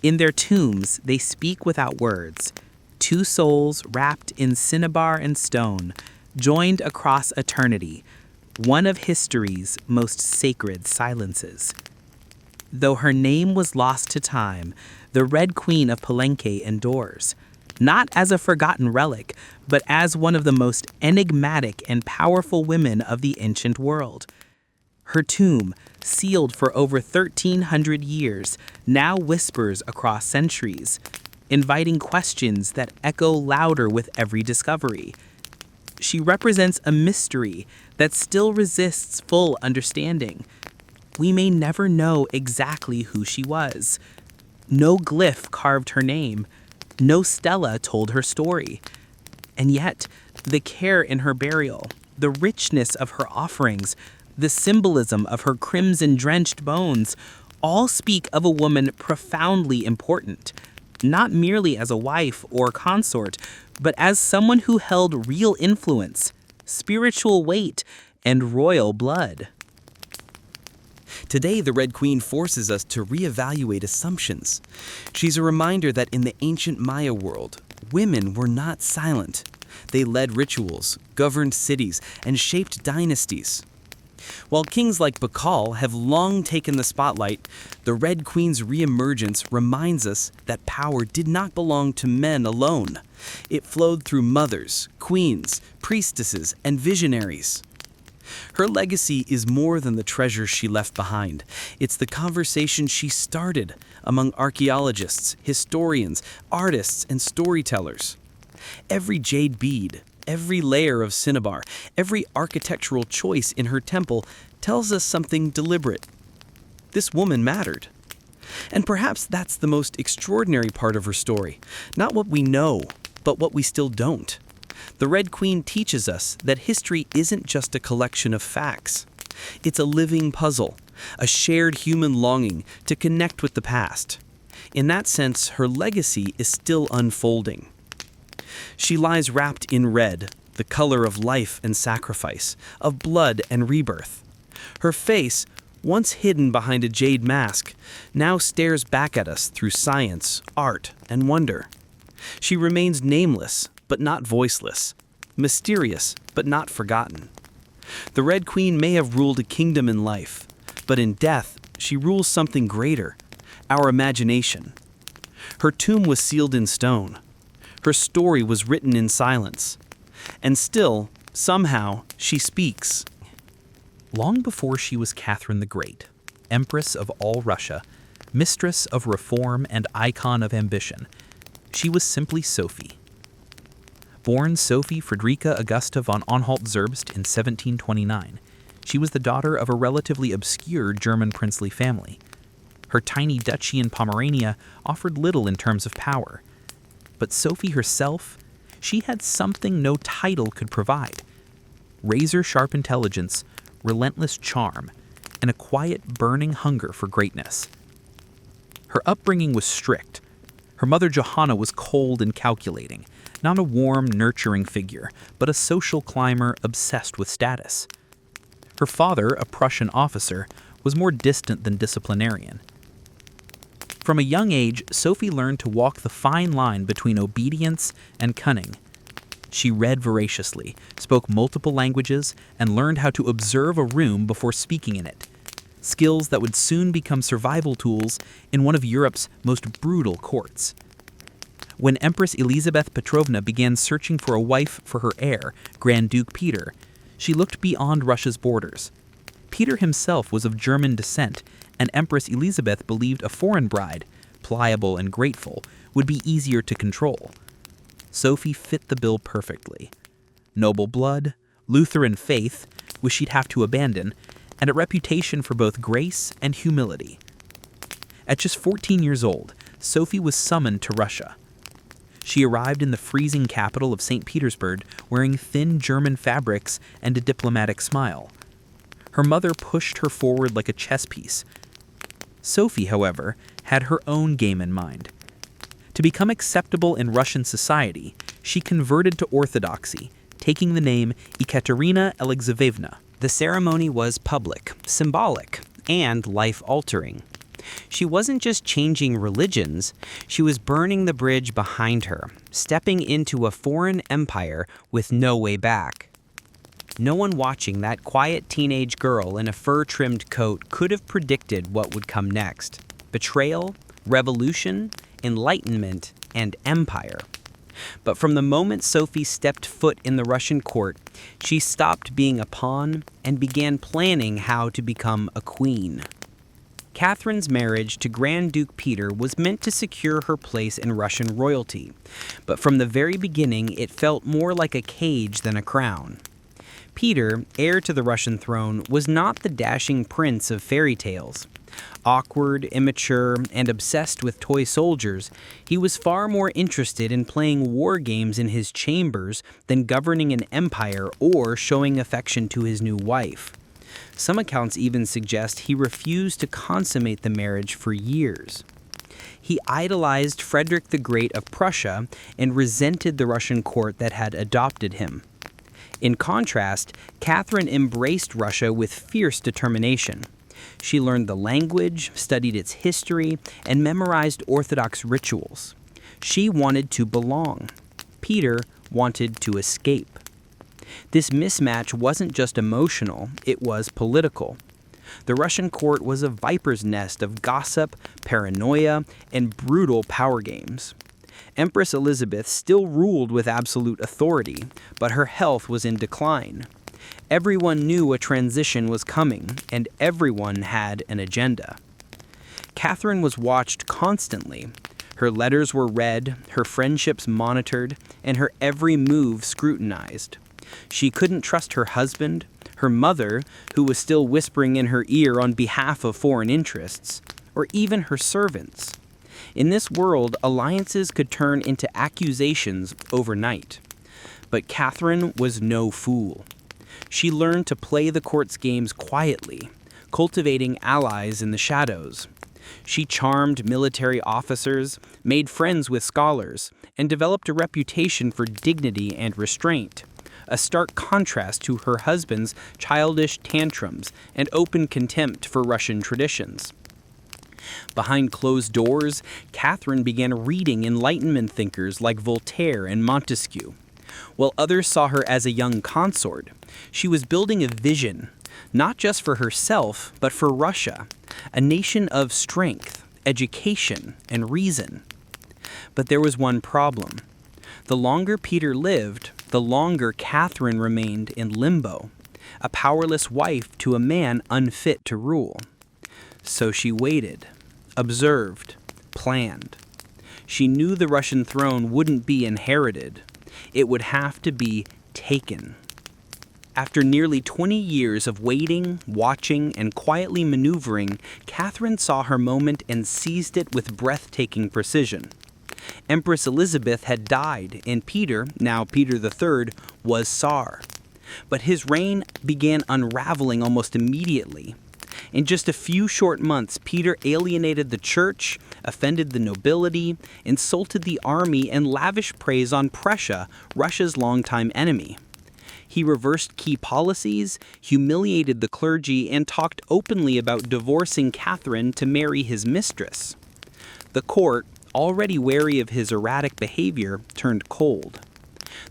In their tombs, they speak without words, two souls wrapped in cinnabar and stone, joined across eternity, one of history's most sacred silences. Though her name was lost to time, the Red Queen of Palenque endures, not as a forgotten relic, but as one of the most enigmatic and powerful women of the ancient world. Her tomb, sealed for over 1,300 years, now whispers across centuries, inviting questions that echo louder with every discovery. She represents a mystery that still resists full understanding. We may never know exactly who she was. No glyph carved her name. No stela told her story. And yet, the care in her burial, the richness of her offerings, the symbolism of her crimson-drenched bones, all speak of a woman profoundly important, not merely as a wife or consort, but as someone who held real influence, spiritual weight, and royal blood. Today, the Red Queen forces us to reevaluate assumptions. She's a reminder that in the ancient Maya world, women were not silent. They led rituals, governed cities, and shaped dynasties. While kings like Pakal have long taken the spotlight, the Red Queen's reemergence reminds us that power did not belong to men alone. It flowed through mothers, queens, priestesses, and visionaries. Her legacy is more than the treasures she left behind. It's the conversation she started among archaeologists, historians, artists, and storytellers. Every jade bead, every layer of cinnabar, every architectural choice in her temple tells us something deliberate. This woman mattered. And perhaps that's the most extraordinary part of her story. Not what we know, but what we still don't. The Red Queen teaches us that history isn't just a collection of facts. It's a living puzzle, a shared human longing to connect with the past. In that sense, her legacy is still unfolding. She lies wrapped in red, the color of life and sacrifice, of blood and rebirth. Her face, once hidden behind a jade mask, now stares back at us through science, art, and wonder. She remains nameless, but not voiceless, mysterious, but not forgotten. The Red Queen may have ruled a kingdom in life, but in death, she rules something greater, our imagination. Her tomb was sealed in stone. Her story was written in silence. And still, somehow, she speaks. Long before she was Catherine the Great, Empress of all Russia, mistress of reform and icon of ambition, she was simply Sophie. Born Sophie Friederike Augusta von Anhalt-Zerbst in 1729, she was the daughter of a relatively obscure German princely family. Her tiny duchy in Pomerania offered little in terms of power. But Sophie herself, she had something no title could provide. Razor-sharp intelligence, relentless charm, and a quiet, burning hunger for greatness. Her upbringing was strict. Her mother Johanna was cold and calculating, not a warm, nurturing figure, but a social climber obsessed with status. Her father, a Prussian officer, was more distant than disciplinarian. From a young age, Sophie learned to walk the fine line between obedience and cunning. She read voraciously, spoke multiple languages, and learned how to observe a room before speaking in it. Skills that would soon become survival tools in one of Europe's most brutal courts. When Empress Elizabeth Petrovna began searching for a wife for her heir, Grand Duke Peter, she looked beyond Russia's borders. Peter himself was of German descent, and Empress Elizabeth believed a foreign bride, pliable and grateful, would be easier to control. Sophie fit the bill perfectly. Noble blood, Lutheran faith, which she'd have to abandon, and a reputation for both grace and humility. At just 14 years old, Sophie was summoned to Russia. She arrived in the freezing capital of St. Petersburg wearing thin German fabrics and a diplomatic smile. Her mother pushed her forward like a chess piece. Sophie, however, had her own game in mind. To become acceptable in Russian society, she converted to Orthodoxy, taking the name Ekaterina Alexeyevna. The ceremony was public, symbolic, and life-altering. She wasn't just changing religions, she was burning the bridge behind her, stepping into a foreign empire with no way back. No one watching that quiet teenage girl in a fur-trimmed coat could have predicted what would come next. Betrayal, revolution, enlightenment, and empire. But from the moment Sophie stepped foot in the Russian court, she stopped being a pawn and began planning how to become a queen. Catherine's marriage to Grand Duke Peter was meant to secure her place in Russian royalty, but from the very beginning it felt more like a cage than a crown. Peter, heir to the Russian throne, was not the dashing prince of fairy tales. Awkward, immature, and obsessed with toy soldiers, he was far more interested in playing war games in his chambers than governing an empire or showing affection to his new wife. Some accounts even suggest he refused to consummate the marriage for years. He idolized Frederick the Great of Prussia and resented the Russian court that had adopted him. In contrast, Catherine embraced Russia with fierce determination. She learned the language, studied its history, and memorized Orthodox rituals. She wanted to belong. Peter wanted to escape. This mismatch wasn't just emotional, it was political. The Russian court was a viper's nest of gossip, paranoia, and brutal power games. Empress Elizabeth still ruled with absolute authority, but her health was in decline. Everyone knew a transition was coming, and everyone had an agenda. Catherine was watched constantly. Her letters were read, her friendships monitored, and her every move scrutinized. She couldn't trust her husband, her mother, who was still whispering in her ear on behalf of foreign interests, or even her servants. In this world, alliances could turn into accusations overnight. But Catherine was no fool. She learned to play the court's games quietly, cultivating allies in the shadows. She charmed military officers, made friends with scholars, and developed a reputation for dignity and restraint, a stark contrast to her husband's childish tantrums and open contempt for Russian traditions. Behind closed doors, Catherine began reading Enlightenment thinkers like Voltaire and Montesquieu. While others saw her as a young consort, she was building a vision, not just for herself, but for Russia, a nation of strength, education, and reason. But there was one problem. The longer Peter lived, the longer Catherine remained in limbo, a powerless wife to a man unfit to rule. So she waited, observed, planned. She knew the Russian throne wouldn't be inherited. It would have to be taken. After nearly 20 years of waiting, watching, and quietly maneuvering, Catherine saw her moment and seized it with breathtaking precision. Empress Elizabeth had died, and Peter, now Peter III, was Tsar. But his reign began unraveling almost immediately. In just a few short months, Peter alienated the church, offended the nobility, insulted the army, and lavished praise on Prussia, Russia's longtime enemy. He reversed key policies, humiliated the clergy, and talked openly about divorcing Catherine to marry his mistress. The court, already wary of his erratic behavior, turned cold.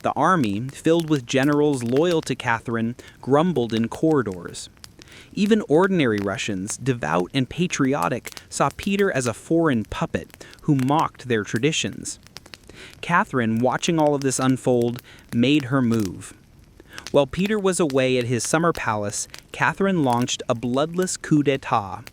The army, filled with generals loyal to Catherine, grumbled in corridors. Even ordinary Russians, devout and patriotic, saw Peter as a foreign puppet who mocked their traditions. Catherine, watching all of this unfold, made her move. While Peter was away at his summer palace, Catherine launched a bloodless coup d'etat.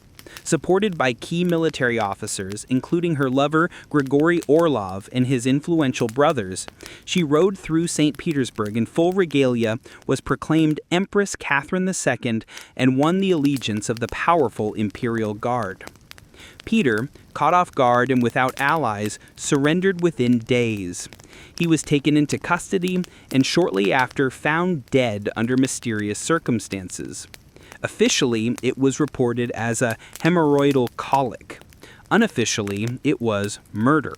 Supported by key military officers, including her lover Grigory Orlov and his influential brothers, she rode through St. Petersburg in full regalia, was proclaimed Empress Catherine II, and won the allegiance of the powerful Imperial Guard. Peter, caught off guard and without allies, surrendered within days. He was taken into custody and shortly after found dead under mysterious circumstances. Officially, it was reported as a hemorrhoidal colic. Unofficially, it was murder.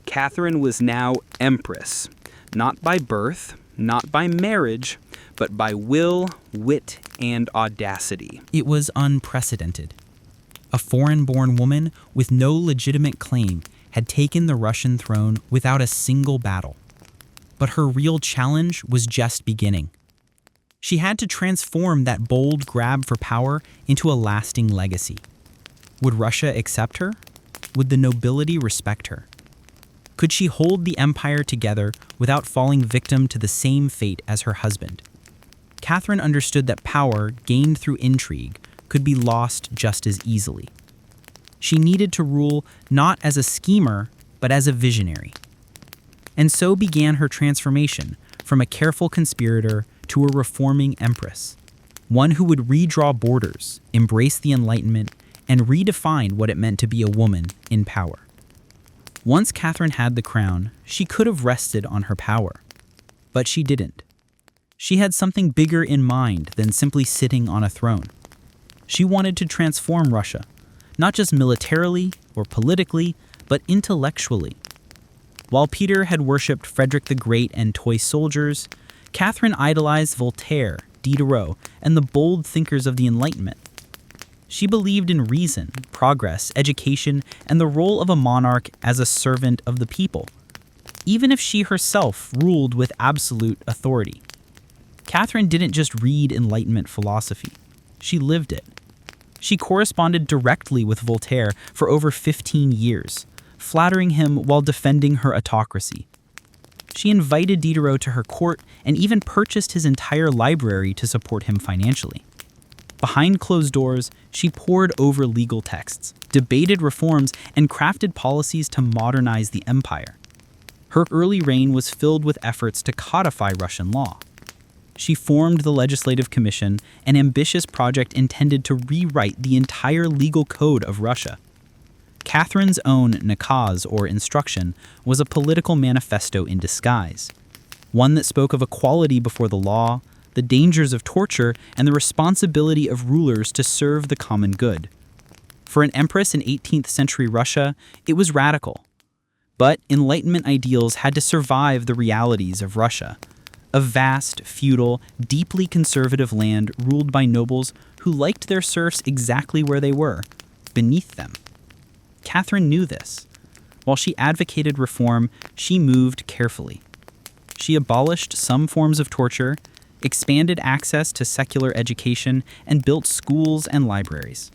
Catherine was now empress, not by birth, not by marriage, but by will, wit, and audacity. It was unprecedented. A foreign-born woman with no legitimate claim had taken the Russian throne without a single battle. But her real challenge was just beginning. She had to transform that bold grab for power into a lasting legacy. Would Russia accept her? Would the nobility respect her? Could she hold the empire together without falling victim to the same fate as her husband? Catherine understood that power gained through intrigue could be lost just as easily. She needed to rule not as a schemer, but as a visionary. And so began her transformation from a careful conspirator to a reforming empress, one who would redraw borders, embrace the Enlightenment, and redefine what it meant to be a woman in power. Once Catherine had the crown, she could have rested on her power. But she didn't. She had something bigger in mind than simply sitting on a throne. She wanted to transform Russia, not just militarily or politically, but intellectually. While Peter had worshipped Frederick the Great and toy soldiers, Catherine idolized Voltaire, Diderot, and the bold thinkers of the Enlightenment. She believed in reason, progress, education, and the role of a monarch as a servant of the people, even if she herself ruled with absolute authority. Catherine didn't just read Enlightenment philosophy, she lived it. She corresponded directly with Voltaire for over 15 years, flattering him while defending her autocracy. She invited Diderot to her court and even purchased his entire library to support him financially. Behind closed doors, she pored over legal texts, debated reforms, and crafted policies to modernize the empire. Her early reign was filled with efforts to codify Russian law. She formed the Legislative Commission, an ambitious project intended to rewrite the entire legal code of Russia. Catherine's own nakaz, or instruction, was a political manifesto in disguise, one that spoke of equality before the law, the dangers of torture, and the responsibility of rulers to serve the common good. For an empress in 18th century Russia, it was radical. But Enlightenment ideals had to survive the realities of Russia, a vast, feudal, deeply conservative land ruled by nobles who liked their serfs exactly where they were, beneath them. Catherine knew this. While she advocated reform, she moved carefully. She abolished some forms of torture, expanded access to secular education, and built schools and libraries.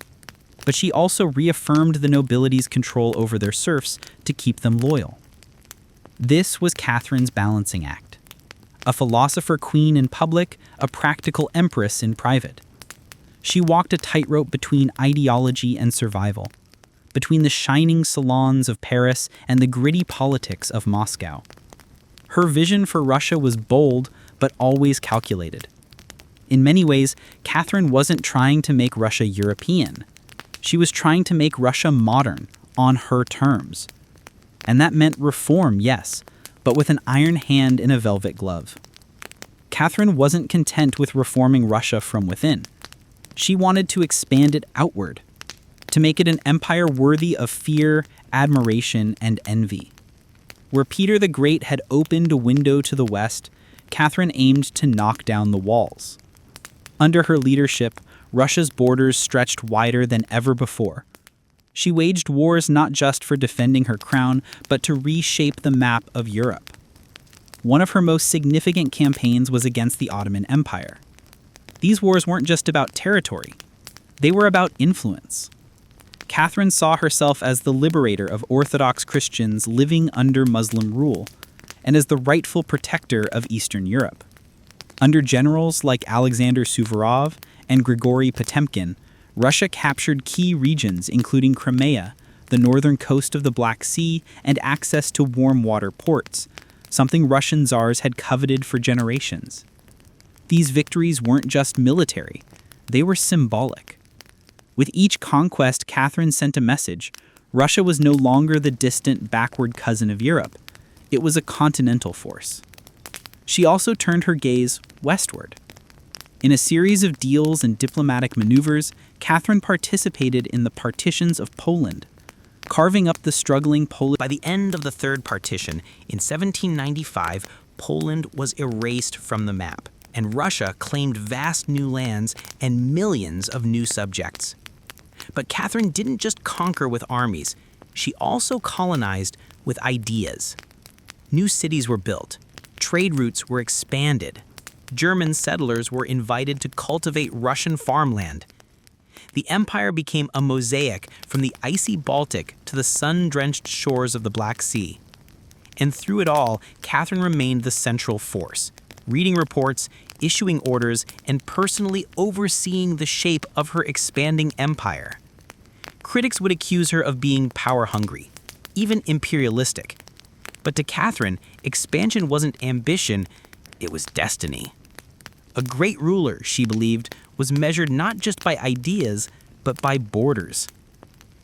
But she also reaffirmed the nobility's control over their serfs to keep them loyal. This was Catherine's balancing act. A philosopher queen in public, a practical empress in private. She walked a tightrope between ideology and survival, between the shining salons of Paris and the gritty politics of Moscow. Her vision for Russia was bold, but always calculated. In many ways, Catherine wasn't trying to make Russia European. She was trying to make Russia modern, on her terms. And that meant reform, yes, but with an iron hand in a velvet glove. Catherine wasn't content with reforming Russia from within. She wanted to expand it outward, to make it an empire worthy of fear, admiration, and envy. Where Peter the Great had opened a window to the west, Catherine aimed to knock down the walls. Under her leadership, Russia's borders stretched wider than ever before. She waged wars not just for defending her crown, but to reshape the map of Europe. One of her most significant campaigns was against the Ottoman Empire. These wars weren't just about territory. They were about influence. Catherine saw herself as the liberator of Orthodox Christians living under Muslim rule, and as the rightful protector of Eastern Europe. Under generals like Alexander Suvorov and Grigory Potemkin, Russia captured key regions including Crimea, the northern coast of the Black Sea, and access to warm water ports, something Russian czars had coveted for generations. These victories weren't just military, they were symbolic. With each conquest, Catherine sent a message. Russia was no longer the distant, backward cousin of Europe. It was a continental force. She also turned her gaze westward. In a series of deals and diplomatic maneuvers, Catherine participated in the partitions of Poland, carving up the struggling Polish. By the end of the Third Partition, in 1795, Poland was erased from the map, and Russia claimed vast new lands and millions of new subjects. But Catherine didn't just conquer with armies, she also colonized with ideas. New cities were built, trade routes were expanded, German settlers were invited to cultivate Russian farmland. The empire became a mosaic from the icy Baltic to the sun-drenched shores of the Black Sea. And through it all, Catherine remained the central force, reading reports, issuing orders, and personally overseeing the shape of her expanding empire. Critics would accuse her of being power-hungry, even imperialistic. But to Catherine, expansion wasn't ambition, it was destiny. A great ruler, she believed, was measured not just by ideas, but by borders.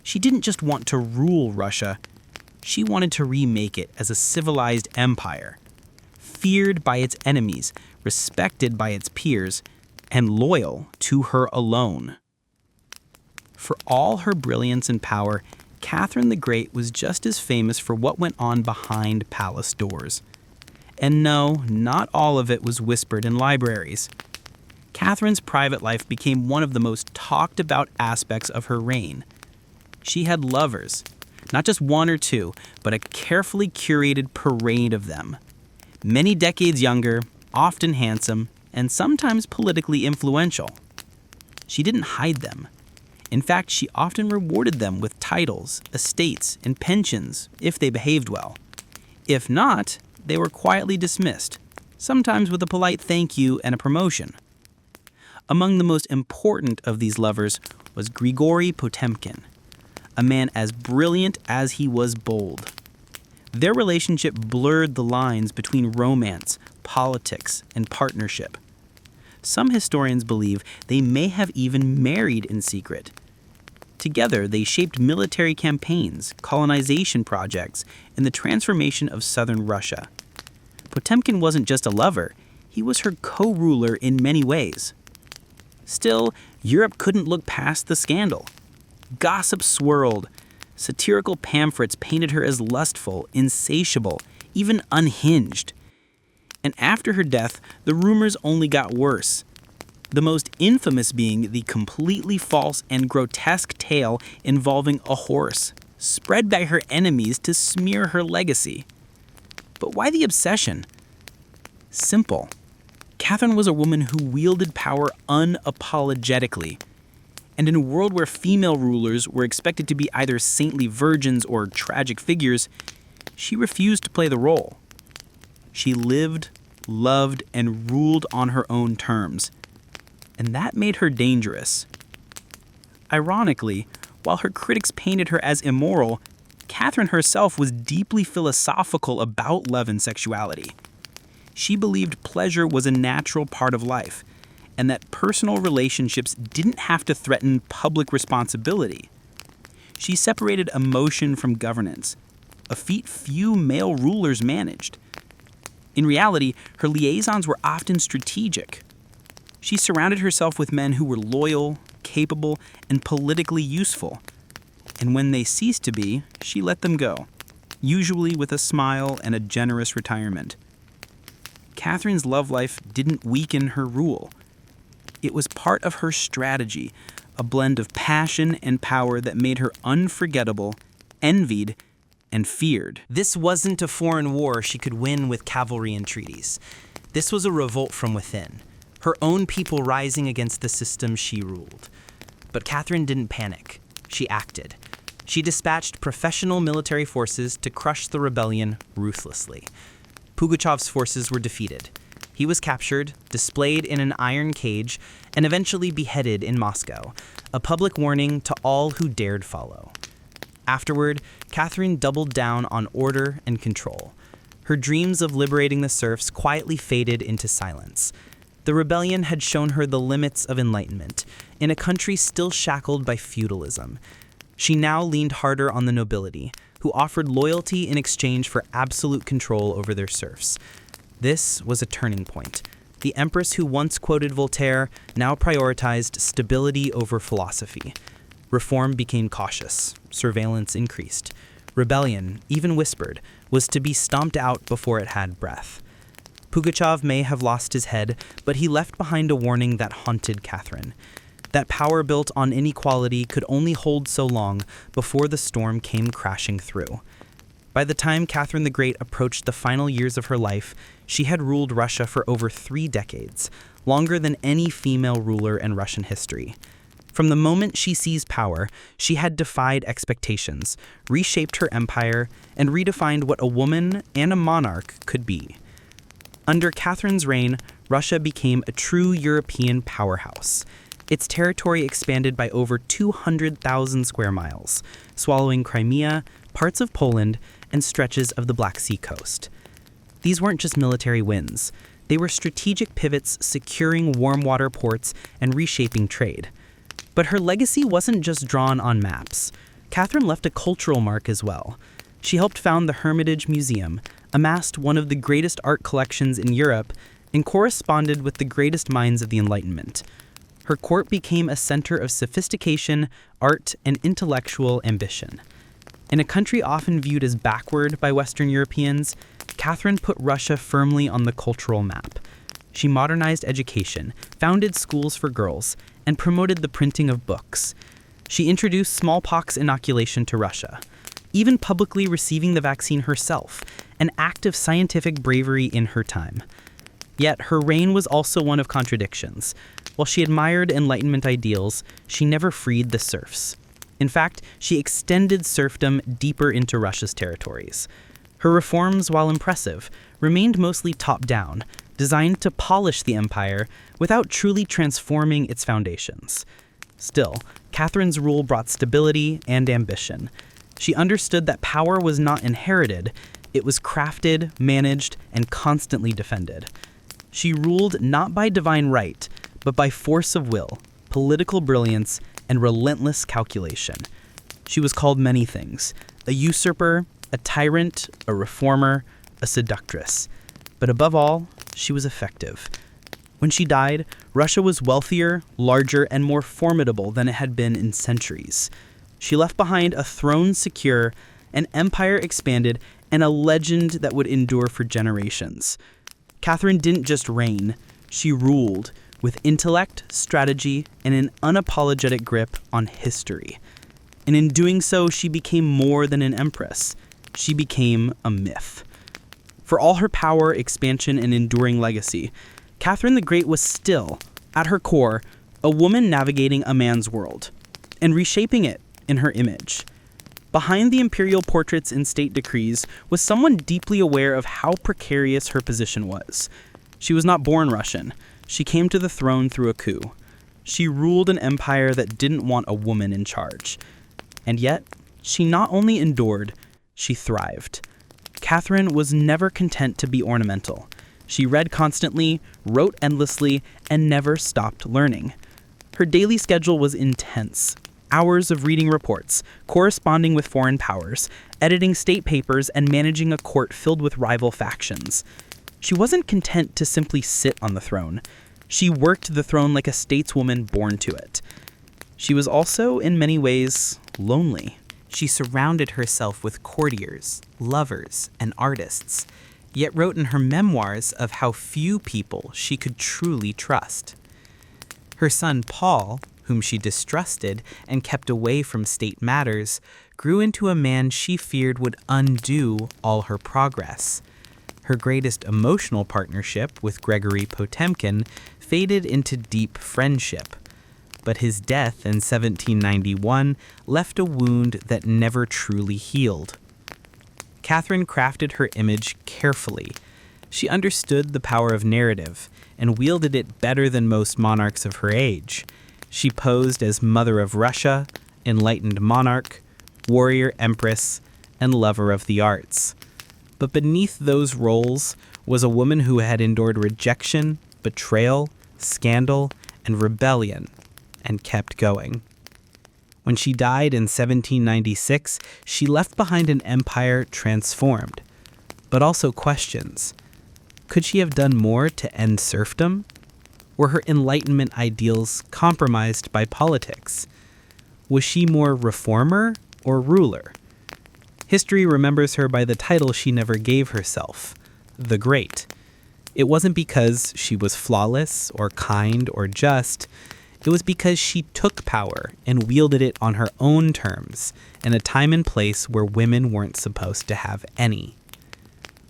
She didn't just want to rule Russia, she wanted to remake it as a civilized empire, feared by its enemies, respected by its peers, and loyal to her alone. For all her brilliance and power, Catherine the Great was just as famous for what went on behind palace doors. And no, not all of it was whispered in libraries. Catherine's private life became one of the most talked about aspects of her reign. She had lovers, not just one or two, but a carefully curated parade of them. Many decades younger, often handsome, and sometimes politically influential. She didn't hide them. In fact, she often rewarded them with titles, estates, and pensions if they behaved well. If not, they were quietly dismissed, sometimes with a polite thank you and a promotion. Among the most important of these lovers was Grigory Potemkin, a man as brilliant as he was bold. Their relationship blurred the lines between romance, politics, and partnership. Some historians believe they may have even married in secret. Together, they shaped military campaigns, colonization projects, and the transformation of southern Russia. Potemkin wasn't just a lover, he was her co-ruler in many ways. Still, Europe couldn't look past the scandal. Gossip swirled. Satirical pamphlets painted her as lustful, insatiable, even unhinged. And after her death, the rumors only got worse. The most infamous being the completely false and grotesque tale involving a horse, spread by her enemies to smear her legacy. But why the obsession? Simple. Catherine was a woman who wielded power unapologetically. And in a world where female rulers were expected to be either saintly virgins or tragic figures, she refused to play the role. She lived, loved, and ruled on her own terms. And that made her dangerous. Ironically, while her critics painted her as immoral, Catherine herself was deeply philosophical about love and sexuality. She believed pleasure was a natural part of life, and that personal relationships didn't have to threaten public responsibility. She separated emotion from governance, a feat few male rulers managed. In reality, her liaisons were often strategic. She surrounded herself with men who were loyal, capable, and politically useful. And when they ceased to be, she let them go, usually with a smile and a generous retirement. Catherine's love life didn't weaken her rule. It was part of her strategy, a blend of passion and power that made her unforgettable, envied, and feared. This wasn't a foreign war she could win with cavalry and treaties. This was a revolt from within, her own people rising against the system she ruled. But Catherine didn't panic. She acted. She dispatched professional military forces to crush the rebellion ruthlessly. Pugachev's forces were defeated. He was captured, displayed in an iron cage, and eventually beheaded in Moscow, a public warning to all who dared follow. Afterward, Catherine doubled down on order and control. Her dreams of liberating the serfs quietly faded into silence. The rebellion had shown her the limits of enlightenment, in a country still shackled by feudalism. She now leaned harder on the nobility, who offered loyalty in exchange for absolute control over their serfs. This was a turning point. The empress who once quoted Voltaire now prioritized stability over philosophy. Reform became cautious. Surveillance increased. Rebellion, even whispered, was to be stomped out before it had breath. Pugachev may have lost his head, but he left behind a warning that haunted Catherine. That power built on inequality could only hold so long before the storm came crashing through. By the time Catherine the Great approached the final years of her life, she had ruled Russia for over 3 decades, longer than any female ruler in Russian history. From the moment she seized power, she had defied expectations, reshaped her empire, and redefined what a woman and a monarch could be. Under Catherine's reign, Russia became a true European powerhouse. Its territory expanded by over 200,000 square miles, swallowing Crimea, parts of Poland, and stretches of the Black Sea coast. These weren't just military wins. They were strategic pivots securing warm water ports and reshaping trade. But her legacy wasn't just drawn on maps. Catherine left a cultural mark as well. She helped found the Hermitage Museum, amassed one of the greatest art collections in Europe, and corresponded with the greatest minds of the Enlightenment. Her court became a center of sophistication, art, and intellectual ambition. In a country often viewed as backward by Western Europeans, Catherine put Russia firmly on the cultural map. She modernized education, founded schools for girls, and promoted the printing of books. She introduced smallpox inoculation to Russia, even publicly receiving the vaccine herself, an act of scientific bravery in her time. Yet her reign was also one of contradictions. While she admired Enlightenment ideals, she never freed the serfs. In fact, she extended serfdom deeper into Russia's territories. Her reforms, while impressive, remained mostly top-down, designed to polish the empire without truly transforming its foundations. Still, Catherine's rule brought stability and ambition. She understood that power was not inherited, it was crafted, managed, and constantly defended. She ruled not by divine right, but by force of will, political brilliance, and relentless calculation. She was called many things: a usurper, a tyrant, a reformer, a seductress. But above all, she was effective. When she died, Russia was wealthier, larger, and more formidable than it had been in centuries. She left behind a throne secure, an empire expanded, and a legend that would endure for generations. Catherine didn't just reign, she ruled, with intellect, strategy, and an unapologetic grip on history. And in doing so, she became more than an empress. She became a myth. For all her power, expansion, and enduring legacy, Catherine the Great was still, at her core, a woman navigating a man's world, and reshaping it in her image. Behind the imperial portraits and state decrees was someone deeply aware of how precarious her position was. She was not born Russian. She came to the throne through a coup. She ruled an empire that didn't want a woman in charge. And yet, she not only endured, she thrived. Catherine was never content to be ornamental. She read constantly, wrote endlessly, and never stopped learning. Her daily schedule was intense. Hours of reading reports, corresponding with foreign powers, editing state papers, and managing a court filled with rival factions. She wasn't content to simply sit on the throne. She worked the throne like a stateswoman born to it. She was also, in many ways, lonely. She surrounded herself with courtiers, lovers, and artists, yet wrote in her memoirs of how few people she could truly trust. Her son, Paul, whom she distrusted and kept away from state matters, grew into a man she feared would undo all her progress. Her greatest emotional partnership with Gregory Potemkin faded into deep friendship, but his death in 1791 left a wound that never truly healed. Catherine crafted her image carefully. She understood the power of narrative and wielded it better than most monarchs of her age. She posed as Mother of Russia, enlightened monarch, warrior empress, and lover of the arts. But beneath those roles was a woman who had endured rejection, betrayal, scandal, and rebellion, and kept going. When she died in 1796, she left behind an empire transformed, but also questions. Could she have done more to end serfdom? Were her Enlightenment ideals compromised by politics? Was she more reformer or ruler? History remembers her by the title she never gave herself, the Great. It wasn't because she was flawless or kind or just. It was because she took power and wielded it on her own terms in a time and place where women weren't supposed to have any.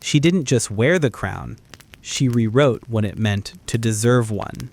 She didn't just wear the crown, she rewrote what it meant to deserve one.